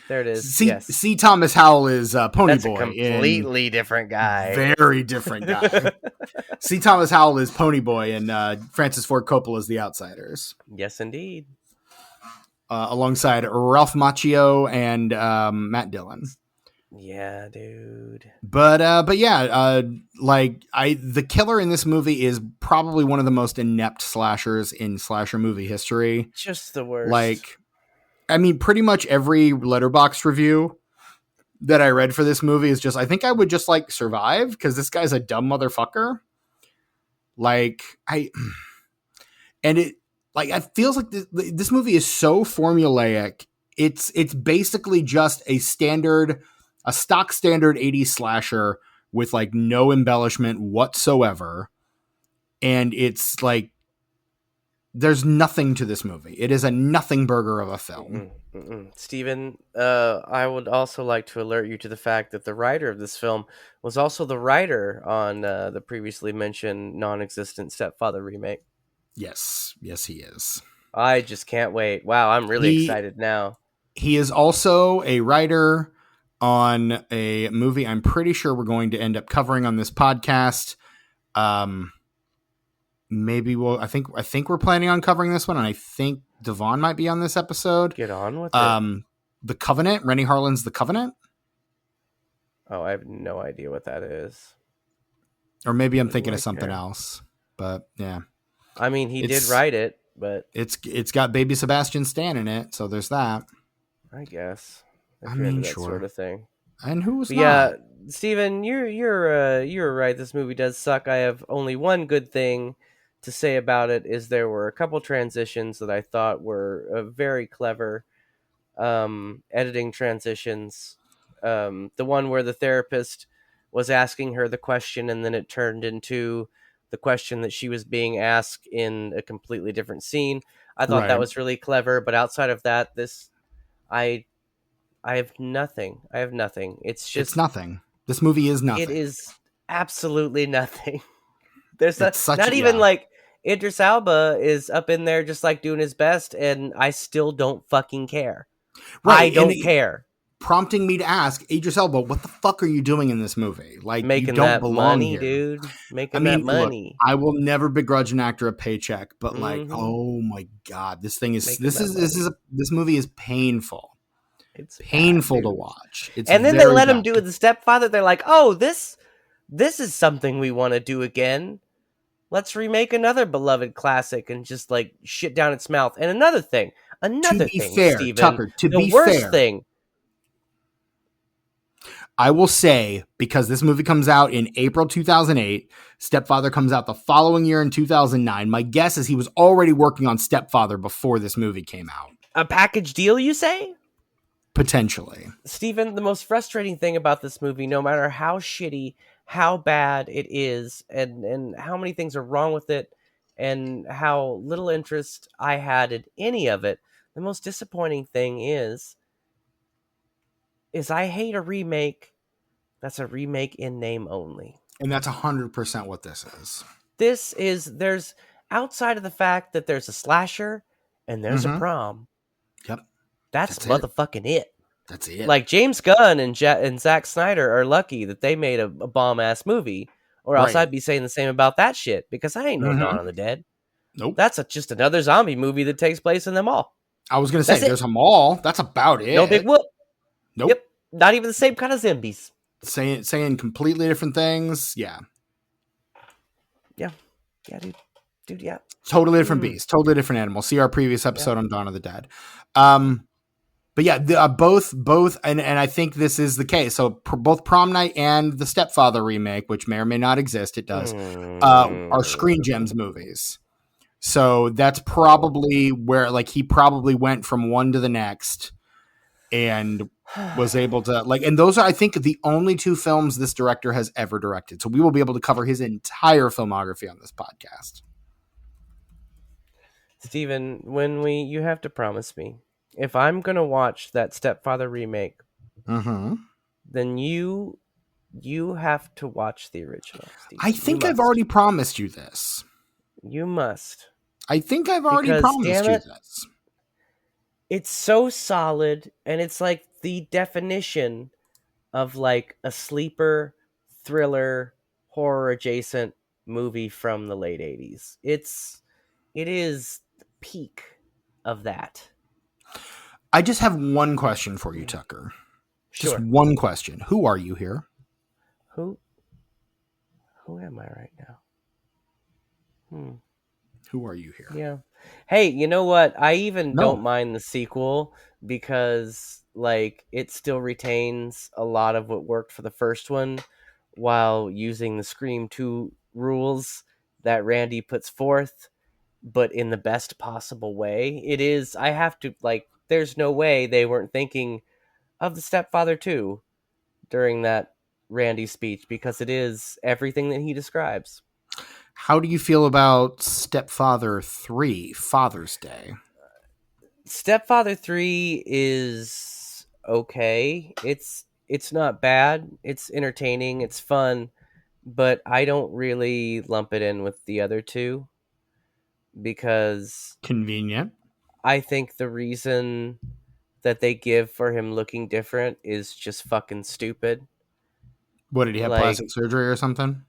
There it is. C. Thomas Howell is Ponyboy. That's a completely different guy. Very different guy. C. Thomas Howell is Ponyboy, and Francis Ford Coppola is The Outsiders. Yes, indeed. Alongside Ralph Macchio and Matt Dillon. Yeah, dude. But yeah, the killer in this movie is probably one of the most inept slashers in slasher movie history. Just the worst. Like, I mean, pretty much every Letterboxd review that I read for this movie is just, I think I would just like survive because this guy's a dumb motherfucker. Like, it feels like this movie is so formulaic. It's basically just a stock standard 80s slasher with like no embellishment whatsoever. And it's like, There's nothing to this movie. It is a nothing burger of a film. Steven, I would also like to alert you to the fact that the writer of this film was also the writer on the previously mentioned non-existent Stepfather remake. Yes, yes, he is. I just can't wait. Wow, I'm really He excited now. he is also a writer on a movie I'm pretty sure we're going to end up covering on this podcast. Um, maybe we'll. I think we're planning on covering this one, and I think Devon might be on this episode. Get on with it. The Covenant, Rennie Harlan's The Covenant, Oh, I have no idea what that is. or maybe I'm What do thinking I of something care? else. But yeah, I mean, he did it's write it, but it's got Baby Sebastian Stan in it, so there's that. I guess I if you're into mean, that sort sure. of thing. And who was But yeah, not? Steven, you're right. This movie does suck. I have only one good thing to say about it is there were a couple transitions that I thought were very clever editing transitions. The one where the therapist was asking her the question and then it turned into the question that she was being asked in a completely different scene. I thought that Right. was really clever, but outside of that, this I I have nothing. I have nothing. It's It's just nothing. This movie is it nothing. is absolutely nothing. There's It's such not a, even yeah. like Idris Alba is up in there just like doing his best, and I still don't fucking care. I Right. And don't care. prompting me to ask Idris Elba, what the fuck are you doing in this movie? Like, you Making don't that belong money, here. dude. I Making that mean, look, money. I will never begrudge an actor a paycheck, but like, Mm-hmm. oh my god, this thing is Making that money. this movie is painful, It's bad, painful to dude. watch. It's And then they very let him bad. do it the stepfather. They're like, oh, this is something we want to do again. Let's remake another beloved classic and just like shit down its mouth. And To another be thing, fair, Steven, Tucker, to the be worst fair, thing. I will say, because this movie comes out in April 2008, Stepfather comes out the following year in 2009. My guess is he was already working on Stepfather before this movie came out, A package deal, you say? potentially. Steven, the most frustrating thing about this movie, no matter how shitty, how bad it is, and how many things are wrong with it, and how little interest I had in any of it, the most disappointing thing is I hate a remake that's a remake in name only. And that's 100% what this is. There's outside of the fact that there's a slasher and there's a Mm-hmm. prom, Yep. that's That's it. motherfucking it. That's it. Like James Gunn and Zack Snyder are lucky that they made a bomb ass movie, or else Right. I'd be saying the same about that shit because I ain't no Dawn Mm-hmm. of the Dead. Nope. That's just another zombie movie that takes place in them all. I was going to say, That's it. there's a mall. That's about No big it. whoop. Nope. Yep. Not even the same kind of zombies. Saying completely different things. Yeah. Yeah. Yeah, dude. Dude, yeah. Totally different beast. Totally different animal. See our previous Yeah. episode on Dawn of the Dead. But yeah, both, and I think this is the case. So both Prom Night and the Stepfather remake, which may or may not exist, it does, are Screen Gems movies. So that's probably where, like, he probably went from one to the next and was able to, like, and those are, I think, the only two films this director has ever directed. So we will be able to cover his entire filmography on this podcast. Steven, you have to promise me, if I'm gonna watch that Stepfather remake, Mm-hmm. then you have to watch the original, I Steven. You think I've must. already promised you this. You must. I think I've already Because promised damn you it, this. it's so solid and it's like the definition of like a sleeper thriller horror adjacent movie from the late 80s. It is the peak of that. I just have one question for you, Tucker. Just Sure. one question. Who are you here? Who am I right now? Who are you here? Yeah. Hey, you know what? I even No. don't mind the sequel because like it still retains a lot of what worked for the first one while using the Scream 2 rules that Randy puts forth, but in the best possible way. It is I have to like there's no way they weren't thinking of the Stepfather 2 during that Randy speech because it is everything that he describes. How do you feel about Stepfather 3, Father's Day? Stepfather 3 is okay. It's not bad. It's entertaining. It's fun, but I don't really lump it in with the other two because Convenient. I think the reason that they give for him looking different is just fucking stupid. What, did he have Like, plastic surgery or something?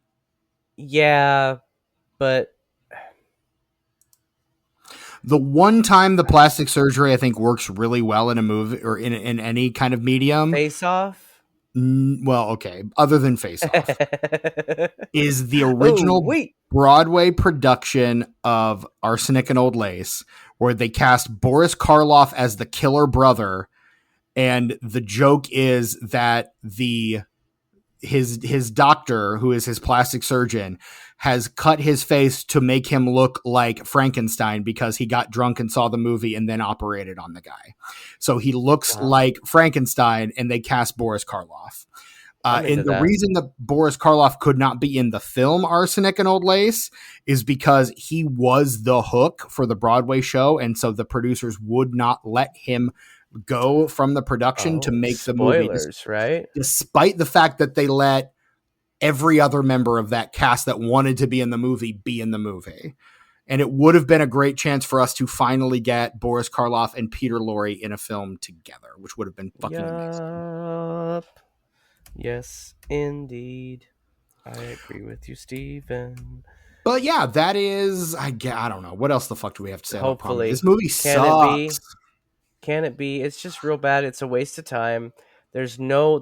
yeah, but The one time the plastic surgery I think works really well in a movie or in any kind of medium, Face Off. well, okay, other than Face Off, is the Oh, original wait. Broadway production of Arsenic and Old Lace, where they cast Boris Karloff as the killer brother, and the joke is that the his doctor, who is his plastic surgeon, has cut his face to make him look like Frankenstein because he got drunk and saw the movie and then operated on the guy. So he looks Wow, like Frankenstein, and they cast Boris Karloff. I'm And into the that. reason that Boris Karloff could not be in the film Arsenic and Old Lace is because he was the hook for the Broadway show. And so the producers would not let him go from the production to Oh, make the movie, spoilers, right? despite the fact that they let every other member of that cast that wanted to be in the movie be in the movie. And it would have been a great chance for us to finally get Boris Karloff and Peter Lorre in a film together, which would have been fucking amazing. Yup. Yes, indeed. I agree with you, Steven. But yeah, that is, I don't know. What else the fuck do we have to say about Prom Night? This Hopefully. movie Can it sucks. be? Can it be? It's just real bad. It's a waste of time. There's no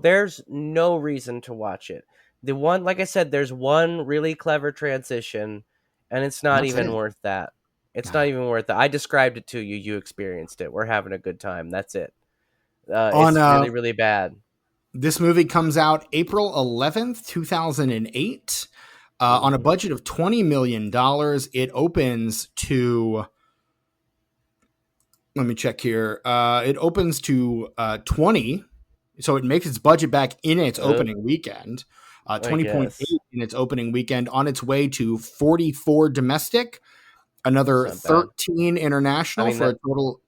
reason to watch it. The one, like I said, there's one really clever transition, and it's not That's even it. worth that. It's not No. even worth it. I described it to you. You experienced it. We're having a good time. That's it. On It's really, really bad. This movie comes out April 11th, 2008. On a Hmm. budget of $20 million, it opens to, let me check here. It opens to 20, so it makes its budget back in its opening weekend. I guess 20.8 in its opening weekend, on its way to 44 domestic, it's another not bad. 13 I international, mean for a that total.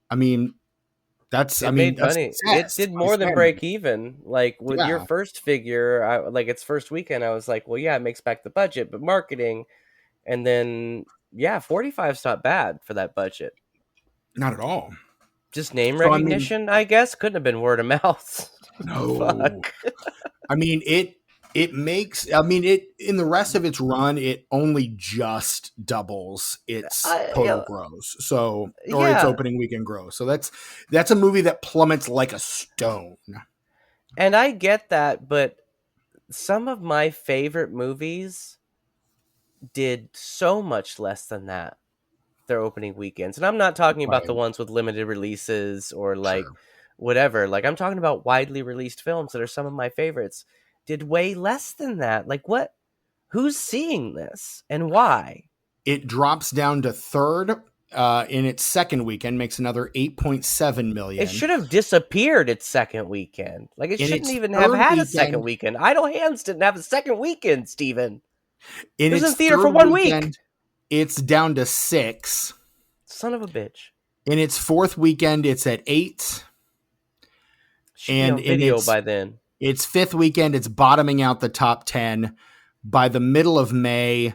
it made That's money. It success did by more than standards. break even. Like with your Yeah, first figure, like its first weekend, I was like, well, yeah, it makes back the budget, but marketing, and then yeah, 45's not bad for that budget. not at all. Just name So I mean, recognition, I guess. Couldn't have been word of mouth. no. Fuck. I mean, it makes, I mean, it, in the rest of its run, it only just doubles its total Yeah, gross. So, or its yeah, opening weekend gross. So that's a movie that plummets like a stone. and I get that, but some of my favorite movies did so much less than that their opening weekends. And I'm not talking about the Right. ones with limited releases or like Sure. whatever. Like I'm talking about widely released films that are some of my favorites. Did way less than that. Like what? Who's seeing this and why? It drops down to third in its second weekend, makes another 8.7 It million. should have disappeared its second weekend. Like it In shouldn't its even have third had a second weekend, weekend. Idle Hands didn't have a second weekend, Steven. in It was its in theater for third 1 week. weekend, it's down to 6. Son of a bitch. In its fourth weekend, it's at 8. Should be And on in video by then. its fifth weekend, it's bottoming out the top 10. By the middle of May,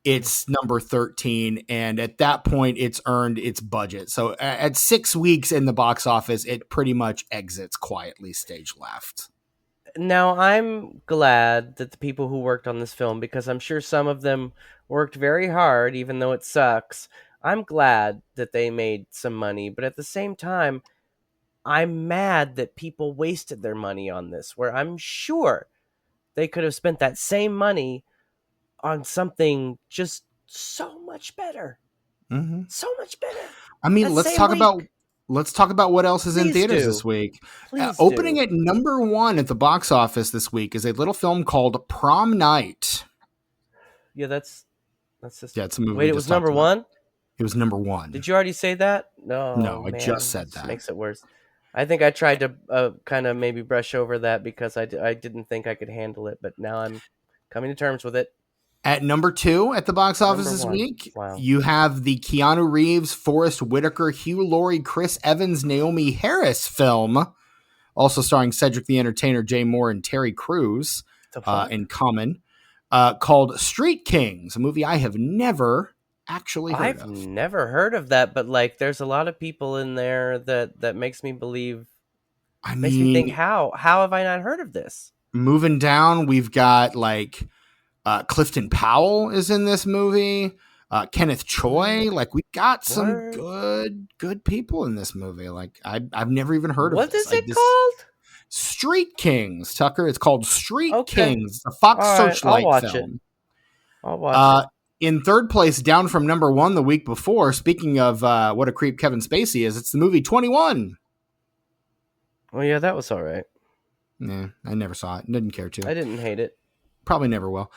it's number 13. And at that point, it's earned its budget. So at 6 weeks in the box office, it pretty much exits quietly stage left. Now, I'm glad that the people who worked on this film, because I'm sure some of them worked very hard, even though it sucks. I'm glad that they made some money, but at the same time, I'm mad that people wasted their money on this, where I'm sure they could have spent that same money on something just so much better. Mm-hmm. So much better. I mean, That same week. let's talk about what else is in Please theaters this do. week. Please Opening do. at number 1 at the box office this week is a little film called Prom Night. Yeah, that's just Yeah, it's a movie wait, we it just was talked number about. one? It was number 1. Did you already say that? No, No, I just man, that said just that. makes it worse. I think I tried to kind of maybe brush over that because I didn't think I could handle it, but now I'm coming to terms with it. At number 2 at the box office Number this one. week, Wow. you have the Keanu Reeves, Forrest Whitaker, Hugh Laurie, Chris Evans, Naomi Harris film, also starring Cedric the Entertainer, Jay Moore, and Terry Crews The fuck? in Common, called Street Kings, a movie I have never actually heard I've of. never heard of that, but like, there's a lot of people in there that makes me believe. I Makes me think, mean, how have I not heard of this? moving down, we've got like Clifton Powell is in this movie. Kenneth Choi, What? like we got some Word? good people in this movie. Like I've never even heard of What this. is it called? Street Kings, Tucker. It's called Street Okay. Kings, a Fox All right. I'll Searchlight watch it. film. I'll watch it. In third place, down from number 1 the week before. Speaking of what a creep Kevin Spacey is, it's the movie 21. Well, yeah, that was all right. Yeah, I never saw it. Didn't care to. I didn't hate it. Probably never will.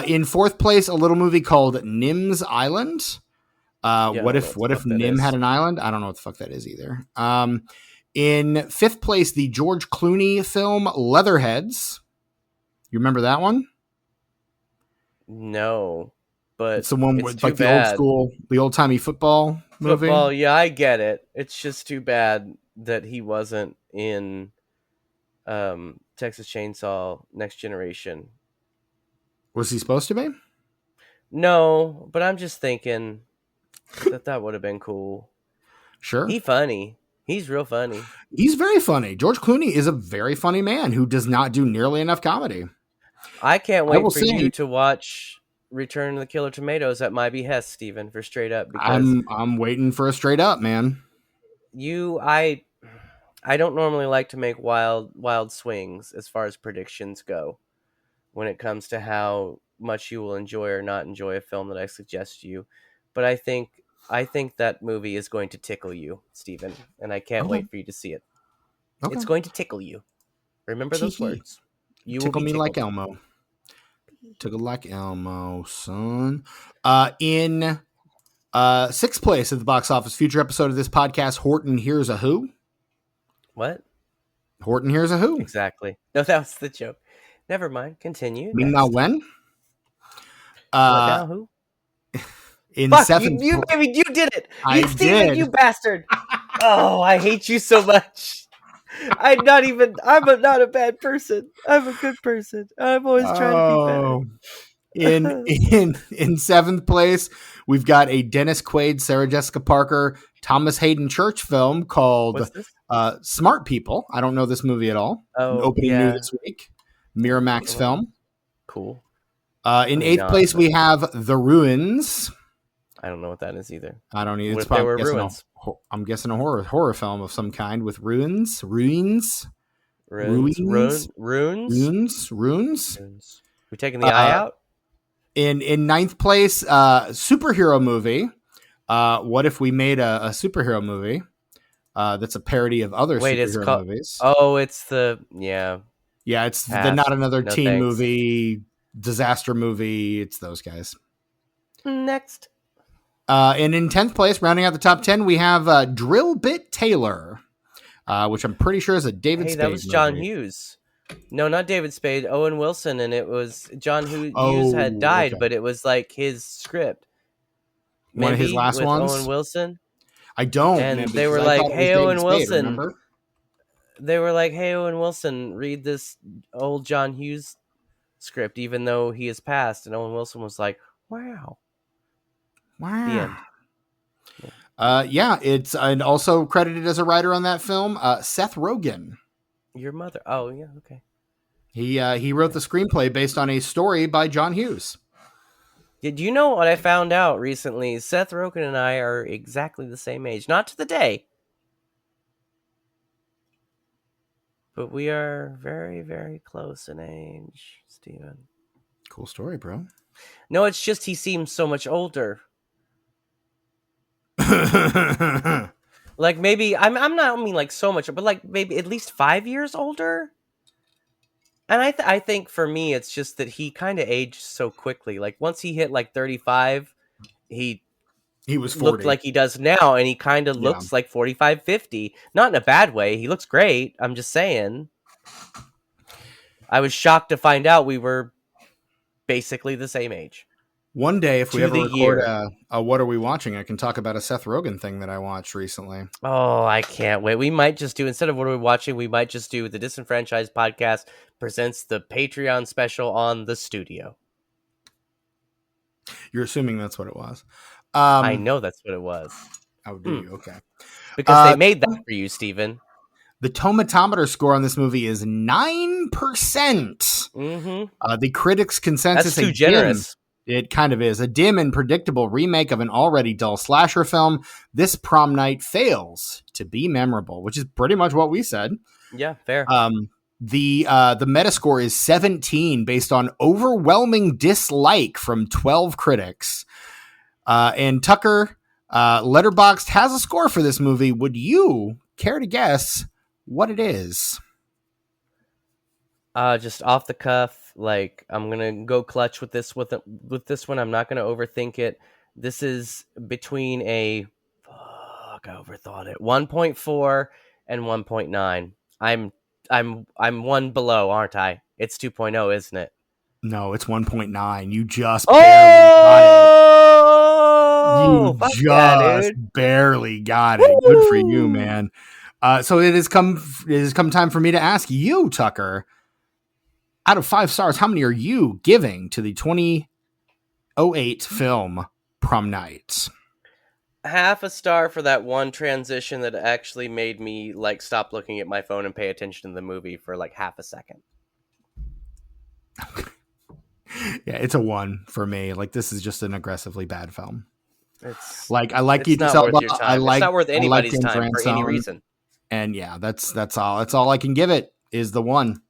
In fourth place, a little movie called Nim's Island. What if Nim had an island? I don't know what the fuck that is either. In fifth place, the George Clooney film Leatherheads. You remember that one? No, but It's the one it's with too like bad. the old school, the old timey football movie. Football, yeah, I get it. It's just too bad that he wasn't in Texas Chainsaw Next Generation. Was he supposed to be? No, but I'm just thinking that would have been cool. Sure. He's funny. He's real funny. He's very funny. George Clooney is a very funny man who does not do nearly enough comedy. I can't wait for you to watch Return of the Killer Tomatoes at my behest, Steven, for Straight Up. Because I'm waiting for a Straight Up, man. I don't normally like to make wild swings as far as predictions go when it comes to how much you will enjoy or not enjoy a film that I suggest to you. But I think that movie is going to tickle you, Steven, and I can't wait for you to see it. Okay. It's going to tickle you. Remember those words. You tickle me like Elmo. Tickle like Elmo, son. In sixth place at the box office, future episode of this podcast, Horton Hears a Who. What? Horton Hears a Who. Exactly. No, that was the joke. Never mind. Continue. Mean now when? What now who? In Fuck, seventh, you did it. I did. You bastard. Oh, I hate you so much. I'm not a bad person. I'm a good person. I'm always trying to be better. In seventh place, we've got a Dennis Quaid, Sarah Jessica Parker, Thomas Hayden Church film called Smart People. I don't know this movie at all. Opening new this week. Miramax film. Cool. In eighth place, we have The Ruins. I don't know what that is either. I don't either. What if there were ruins? I'm guessing a horror film of some kind with ruins. Ruins. We're taking the eye out. In ninth place, superhero movie. What if we made a superhero movie that's a parody of other superhero movies? Oh, it's it's the not another teen movie, disaster movie. It's those guys. Next. And in 10th place, rounding out the top 10, we have Drill Bit Taylor, which I'm pretty sure is a David Spade that was John movie. Hughes. No, not David Spade. Owen Wilson, and it was John Hughes had died, but it was like his script. One of his last ones? Owen Wilson? I don't. And they were like, hey, Owen Wilson. They were like, hey, Owen Wilson, read this old John Hughes script, even though he has passed. And Owen Wilson was like, wow. The end. It's and also credited as a writer on that film, Seth Rogen. Your mother. Oh, yeah, okay. He wrote the screenplay based on a story by John Hughes. Did you know what I found out recently? Seth Rogen and I are exactly the same age. Not to the day. But we are very, very close in age, Steven. Cool story, bro. No, it's just he seems so much older. Like maybe I'm not like so much, but like maybe at least 5 years older. And I think for me it's just that he kind of aged so quickly. Like once he hit like 35, he was 40. Looked like he does now, and he kind of looks like 45, 50. Not in a bad way. He looks great. I'm just saying. I was shocked to find out we were basically the same age. One day, if we to ever the record year. a What Are We Watching, I can talk about a Seth Rogen thing that I watched recently. Oh, I can't wait. We might just do, instead of what are we watching, we might just do the Disenfranchised Podcast presents the Patreon special on the studio. You're assuming that's what it was. I know that's what it was. Oh, do you? Okay. Because they made that for you, Steven. The tomatometer score on this movie is 9%. Mm-hmm. The critics' consensus, That's too generous. It kind of is. A dim and predictable remake of an already dull slasher film, this Prom Night fails to be memorable, which is pretty much what we said. Yeah, fair. The Metascore is 17 based on overwhelming dislike from 12 critics. And Tucker, Letterboxd has a score for this movie. Would you care to guess what it is? Just off the cuff, like, I'm gonna go clutch with this this one. I'm not gonna overthink it. This is between I overthought it. 1.4 and 1.9. I'm one below, aren't I? It's 2.0, isn't it? No, it's 1.9. You just barely got it. You just barely got it. Woo! Good for you, man. So it has come time for me to ask you, Tucker. Out of 5 stars, how many are you giving to the 2008 film Prom Night? Half a star for that one transition that actually made me like stop looking at my phone and pay attention to the movie for like half a second. Yeah, it's a 1 for me. Like, this is just an aggressively bad film. It's like, I like Idris Elba. It's not worth anybody's time Ransone, for any reason. And yeah, that's all. That's all I can give it is the 1.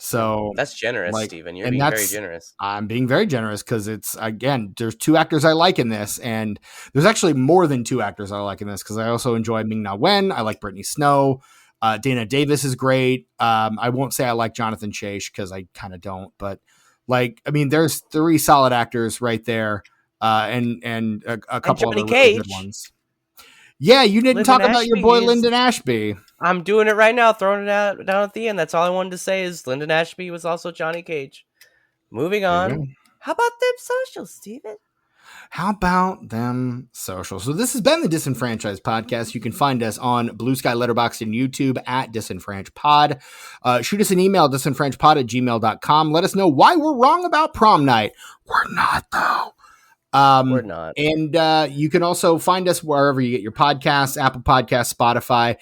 So that's generous, like, Steven. You're being very generous. I'm being very generous because it's, again, there's 2 actors I like in this, and there's actually more than 2 actors I like in this because I also enjoy Ming-Na Wen. I like Brittany Snow. Dana Davis is great. I won't say I like Jonathan Chaish because I kind of don't, but like, I mean, there's 3 solid actors right there, and a couple of really good ones. Yeah, you didn't talk about your boy Lyndon Ashby. I'm doing it right now, throwing it out down at the end. That's all I wanted to say is Lyndon Ashby was also Johnny Cage. Moving on. How about them socials, Steven? How about them socials? So this has been the Disenfranchised Podcast. You can find us on Bluesky, Letterboxd, and YouTube at DisenfranchPod. Shoot us an email, disenfranchpod@gmail.com. Let us know why we're wrong about Prom Night. We're not, though. We're not. And you can also find us wherever you get your podcasts, Apple Podcasts, Spotify.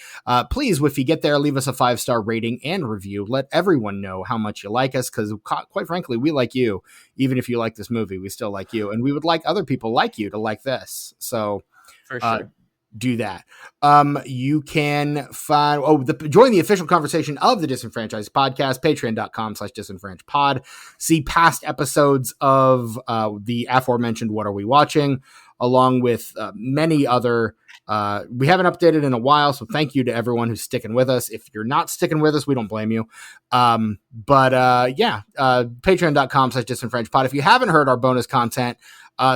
Please, if you get there, leave us a 5-star rating and review. Let everyone know how much you like us, because quite frankly, we like you. Even if you like this movie, we still like you. And we would like other people like you to like this. So for sure. Do that. You can join the official conversation of the Disenfranchised Podcast, patreon.com/disenfranchpod. See past episodes of the aforementioned What Are We Watching, along with many other. We haven't updated in a while, so thank you to everyone who's sticking with us. If you're not sticking with us, we don't blame you. Patreon.com/disenfranchpod. If you haven't heard our bonus content,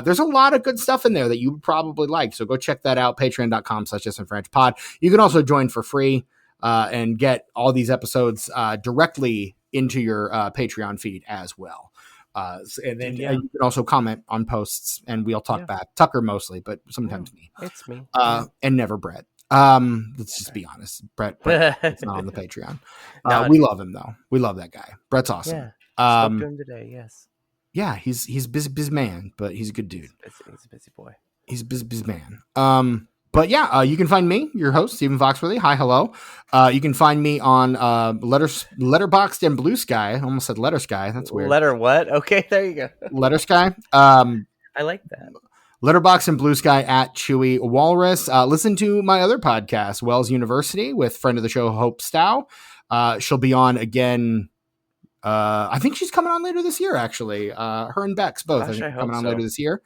there's a lot of good stuff in there that you would probably like. So go check that out. Patreon.com/disenfranchpod. You can also join for free and get all these episodes directly into your Patreon feed as well. And then you can also comment on posts and we'll talk back. Tucker mostly, but sometimes me. It's me. And never Brett. Let's just be honest. Brett is not on the Patreon. We love him though. We love that guy. Brett's awesome. Yeah. Spoke to him today. Yes. Yeah, he's busy man, but he's a good dude. He's a busy boy. He's a busy man. But yeah, you can find me, your host, Stephen Foxworthy. Hi, hello. You can find me on Letterboxd and Bluesky. I almost said Lettersky. That's weird. Letter what? Okay, there you go. Lettersky. I like that. Letterboxd and Bluesky at Chewy Walrus. Listen to my other podcast, Wells University, with friend of the show, Hope Stough. She'll be on again. I think she's coming on later this year, actually. Her and Bex both are coming on later this year.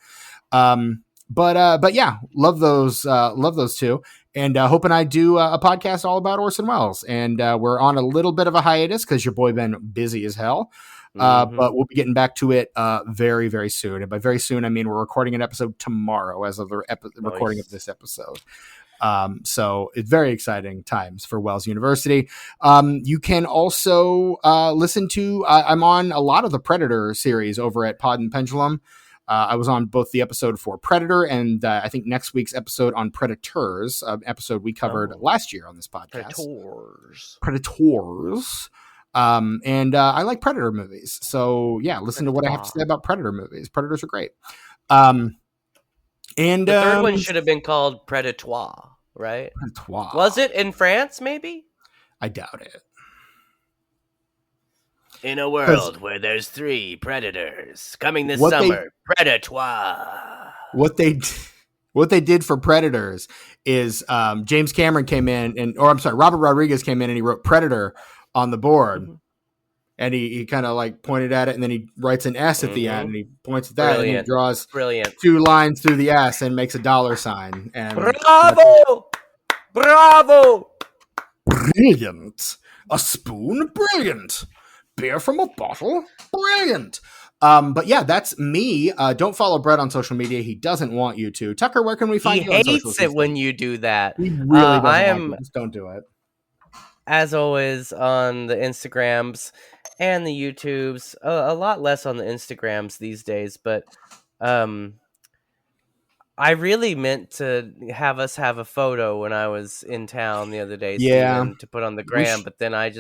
But yeah, love those 2. And Hope and I do a podcast all about Orson Welles. And we're on a little bit of a hiatus because your boy been busy as hell. But we'll be getting back to it very, very soon. And by very soon, I mean we're recording an episode tomorrow as of the recording of this episode. So it's very exciting times for Wells University. You can also listen to I'm on a lot of the Predator series over at Pod and Pendulum. I was on both the episode for Predator and I think next week's episode on Predators, episode we covered last year on this podcast. Predators. And I like Predator movies. So yeah, listen to what I have to say about Predator movies. Predators are great. And the third one should have been called Predatoire, right? Predatoire. Was it in France, maybe? I doubt it. In a world where there's 3 predators coming this summer, Predatoire. What they did for Predators is James Cameron came in Robert Rodriguez came in and he wrote Predator on the board, and he kind of like pointed at it, and then he writes an S at the end, and he points at that, and he draws 2 lines through the S and makes a $. And bravo, brilliant. A spoon, brilliant. Beer from a bottle, brilliant. But yeah, that's me. Don't follow Brett on social media. He doesn't want you to. Tucker, where can we find you on social media? He hates it when you do that. He really doesn't like it. Just don't do it. As always, on the Instagrams and the YouTubes. A lot less on the Instagrams these days, but I really meant to have us have a photo when I was in town the other day, Steven, to put on the gram, but then it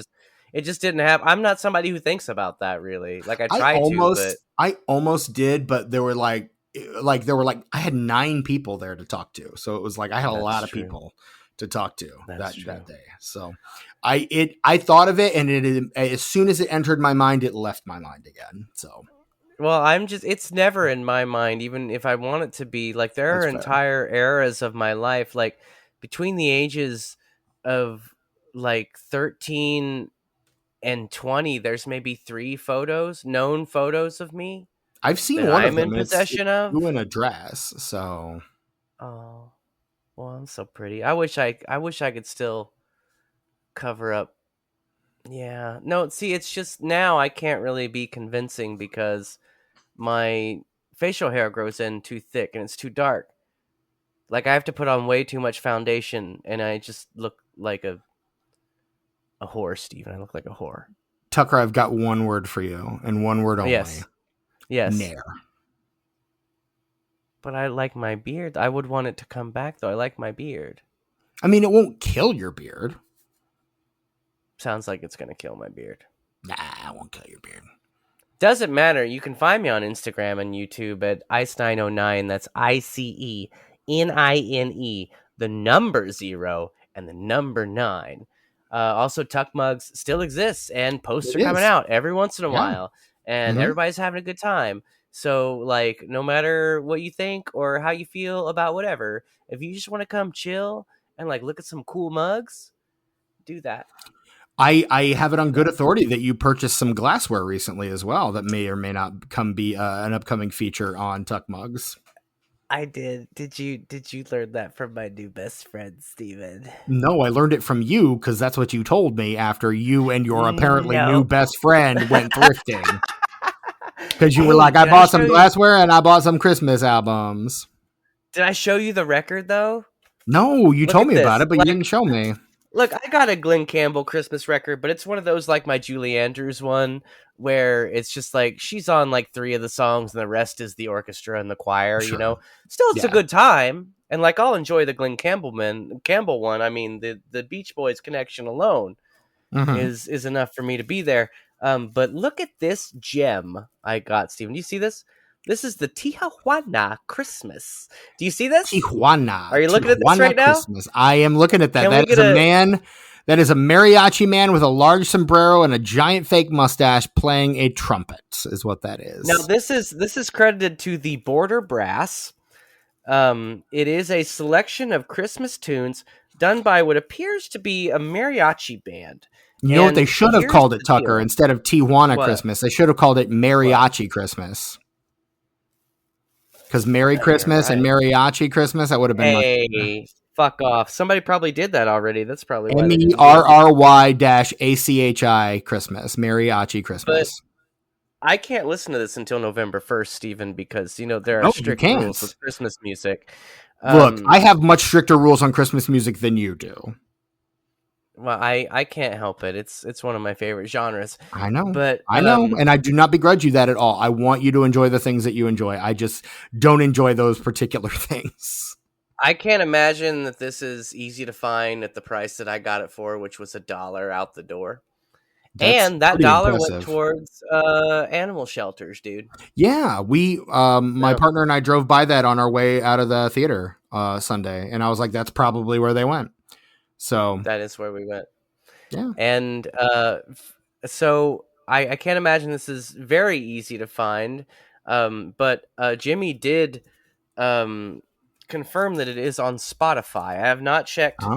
just didn't happen. I'm not somebody who thinks about that really. Like I almost did, but there were I had 9 people there to talk to. So it was like I had a lot of people to talk to that day. So I thought of it, and it as soon as it entered my mind, it left my mind again. So well, it's never in my mind, even if I want it to be. Like there are entire eras of my life, like between the ages of like 13 and 20, there's maybe 3 known photos of me. I've seen one I'm of them. in possession of. You in a dress, so. Oh, well, I'm so pretty. I wish I could still cover up. Yeah, no. See, it's just now I can't really be convincing because my facial hair grows in too thick and it's too dark. Like I have to put on way too much foundation, and I just look like a whore, Steven. I look like a whore. Tucker, I've got one word for you, and one word only. Yes. Nair. But I like my beard. I would want it to come back, though. I like my beard. I mean, it won't kill your beard. Sounds like it's going to kill my beard. Nah, it won't kill your beard. Doesn't matter. You can find me on Instagram and YouTube at Ice909. That's ICENINE, the number 0 and the number 9. Also, Tuck Mugs still exists, and posts are coming out every once in a while, and everybody's having a good time. So, like, no matter what you think or how you feel about whatever, if you just want to come chill and like look at some cool mugs, do that. I have it on good authority that you purchased some glassware recently as well that may or may not be an upcoming feature on Tuck Mugs. I did. Did you learn that from my new best friend, Steven? No, I learned it from you because that's what you told me after you and your apparently new best friend went thrifting. Because you were like, I bought some glassware and I bought some Christmas albums. Did I show you the record, though? No, you told me about it, but you didn't show me. Look, I got a Glenn Campbell Christmas record, but it's one of those like my Julie Andrews one where it's just like she's on like 3 of the songs and the rest is the orchestra and the choir, you know? Still, it's a good time. And like I'll enjoy the Glenn Campbell one. I mean, the Beach Boys connection alone is enough for me to be there. But look at this gem I got, Steven. Do you see this? This is the Tijuana Christmas. Do you see this? Tijuana. Are you looking at this right Christmas. Now? I am looking at that. That is a man. That is a mariachi man with a large sombrero and a giant fake mustache playing a trumpet, is what that is. Now, this is credited to the Border Brass. It is a selection of Christmas tunes done by what appears to be a mariachi band. You know what they should have called it, Tucker, instead of Tijuana Christmas? They should have called it Mariachi Christmas. Because Merry Christmas and Mariachi Christmas, that would have been much fuck off. Somebody probably did that already. That's probably why. MERRY-ACHI Christmas. Mariachi Christmas. But I can't listen to this until November 1st, Stephen, because, you know, there are strict rules with Christmas music. Look, I have much stricter rules on Christmas music than you do. Well, I can't help it. It's one of my favorite genres. I know. But I know. And I do not begrudge you that at all. I want you to enjoy the things that you enjoy. I just don't enjoy those particular things. I can't imagine that this is easy to find at the price that I got it for, which was $1 out the door. That's And that pretty dollar went impressive. towards animal shelters, dude. Yeah, we my Yeah, partner and I drove by that on our way out of the theater Sunday, and I was like, that's probably where they went. So that is where we went. yeah. And so I can't imagine this is very easy to find. But Jimmy did um, confirm that it is on Spotify. I have not checked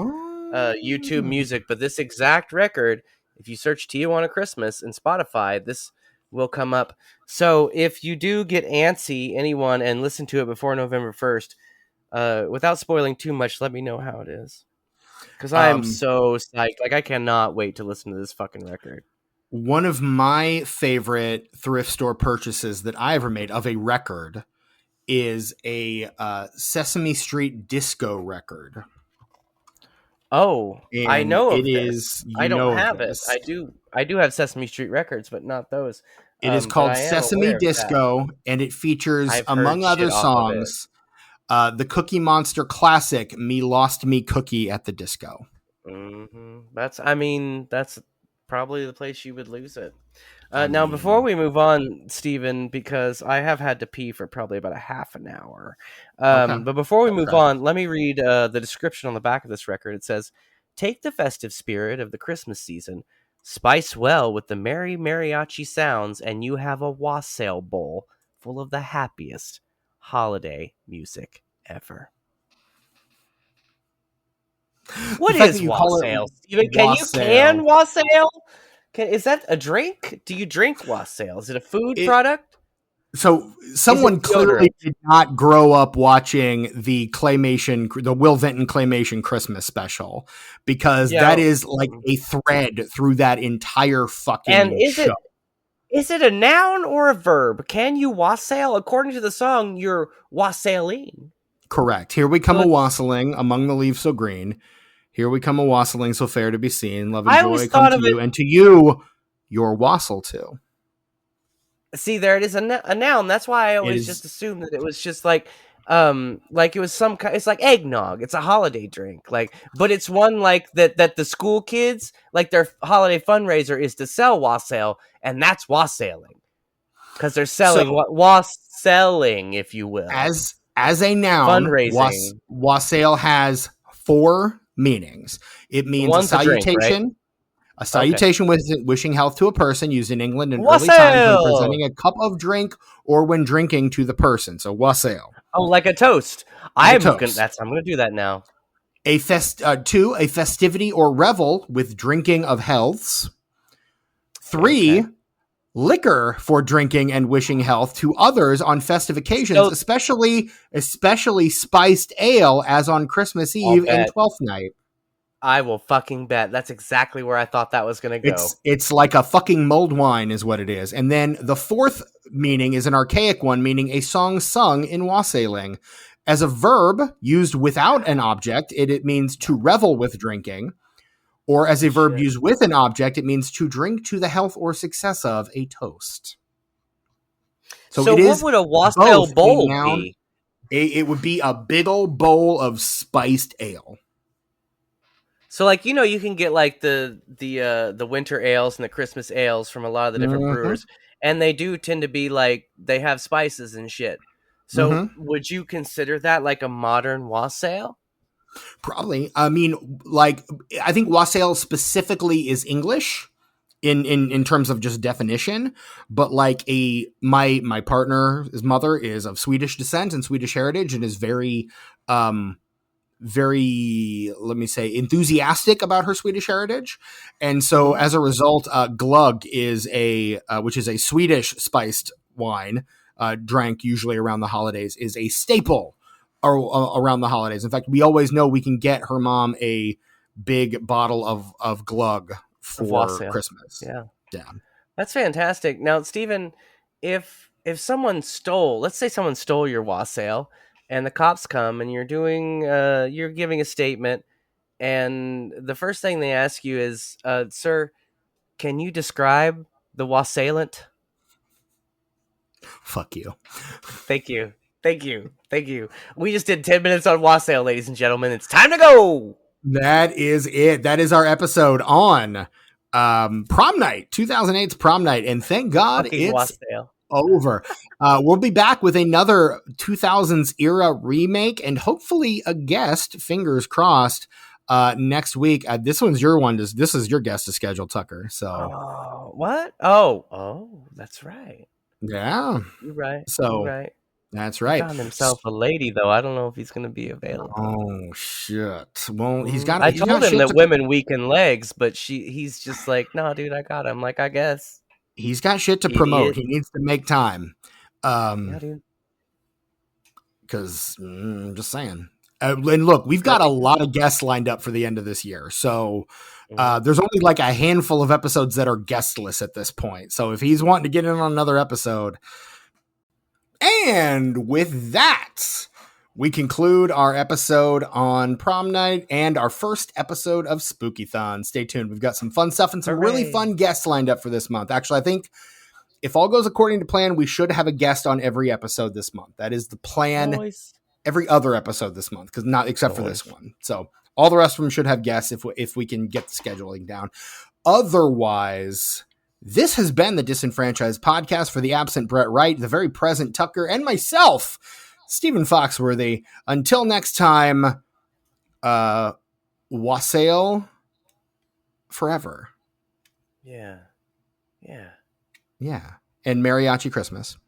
YouTube Oh. Music, but this exact record, if you search Tijuana Christmas in Spotify, this will come up. So if you do get antsy, anyone, and listen to it before November 1st, without spoiling too much, let me know how it is. Because I am Um, so psyched. Like, I cannot wait to listen to this fucking record. one of my favorite thrift store purchases that I ever made of a record is a Sesame Street disco record. Oh, I And know it of this. is, I you don't know of have it. this. I do have Sesame Street records, but not those. It is But called I am Sesame aware of that. Disco, and it features, I've heard among shit other off of it. songs, the Cookie Monster classic, Me Lost Me Cookie at the Disco. I mean, that's probably the place you would lose it. I Now, before mean, we move on, Stephen, because I have had to pee for probably about a half an hour. okay. But before we That's move traffic. on, let me read the description on the back of this record. It says, "Take the festive spirit of the Christmas season, spice well with the merry mariachi sounds, and you have a wassail bowl full of the happiest holiday music ever." The What fact that is you call wassail, it Stephen? Can you wassail, wassail? Is that a drink? Do you drink wassail? Is it a food it product? so Is it someone clearly deodorant? did not grow up watching the Will Vinton claymation Christmas special, because Yeah. that is like a thread through that entire And fucking is show. it a noun or a verb? Can you wassail? According to the song, you're wassailing. Correct. Here we come So a it's. wassailing among the leaves so green. Here we come a wassailing so fair to be seen. Love and I always joy come thought to of it. you, and to you, your wassail too. See, there it is, a noun. That's why I It always just is assumed that it was just like it was some kind. It's like eggnog. It's a holiday drink, like, but it's one like that the school kids, like, their holiday fundraiser is to sell wassail, and that's wassailing because they're so selling wassailing, if you will, as a noun, fundraising. wassail has four meanings. It means One's a drink, right? a Okay, salutation with wishing health to a person, used in England in early times when wassail. presenting a cup of drink or when drinking to the person. So wassail, Oh, like a toast. like a toast. I'm gonna do that now. Two, a festivity or revel with drinking of healths. Three, Okay, liquor for drinking and wishing health to others on festive occasions, so especially spiced ale, as on Christmas I'll Eve and bet. Twelfth Night. I will fucking bet. That's exactly where I thought that was gonna go. It's like a fucking mulled wine, is what it is. And then the fourth meaning is an archaic one, meaning a song sung in wassailing. As a verb used without an object, it means to revel with drinking. Or as a verb Shit. used with an object, it means to drink to the health or success of a toast. So So it what is would a wassail both a bowl noun. be? It would be a big old bowl of spiced ale. So, like, you can get like the winter ales and the Christmas ales from a lot of the different Mm-hmm. brewers, and they do tend to be like they have spices and shit. So Mm-hmm. would you consider that like a modern wassail? Probably. I mean, like, I think wassail specifically is English in terms of just definition, but like my partner's mother is of Swedish descent and Swedish heritage, and is um very, let me say, enthusiastic about her Swedish heritage. And so Mm-hmm. as a result, glug is which is a Swedish spiced wine, drank usually around the holidays, is a staple around the holidays. In fact, we always know we can get her mom a big bottle of glug Of for wassail. Christmas. Yeah. Yeah. That's fantastic. Now, Stephen, if someone let's say someone stole your wassail, and the cops come and you're giving a statement, and the first thing they ask you is, "Sir, can you describe the wassailant?" Fuck you. Thank you, thank you, thank you. We just did 10 minutes on wassail, ladies and gentlemen. It's time to go. That is it. That is our episode on Prom Night, 2008's Prom Night. And thank God Fucking it's wassail. over. We'll be back with another 2000s era remake and hopefully a guest, fingers crossed, next week. This one's your one. This is your guest to schedule, Tucker. So, Oh, what? Oh, that's right. yeah. You're right. You're So, right. that's He right. found himself a lady, though. I don't know if he's going to be available. Oh, shit. Well, I he's got told him shit that to women weaken legs, but he's just like, "No, dude, I got it." I'm like, "I guess." he's got shit to promote. Idiot. He needs to make time. Yeah, dude. Because just saying. And look, we've got a Nothing. lot of guests lined up for the end of this year. So Mhm. there's only like a handful of episodes that are guestless at this point. So if he's wanting to get in on another episode. And with that, we conclude our episode on Prom Night and our first episode of Spooky-thon. Stay tuned. We've got some fun stuff and some really Hooray. fun guests lined up for this month. Actually, I think if all goes according to plan, we should have a guest on every episode this month. That is the plan. Noise. Every other episode this month, because not except for this Noise. one. So all the rest of them should have guests if we can get the scheduling down. Otherwise, this has been the Disenfranchised Podcast for the absent Brett Wright, the very present Tucker, and myself, Stephen Foxworthy. Until next time, wassail forever. Yeah. Yeah. Yeah. And Mariachi Christmas.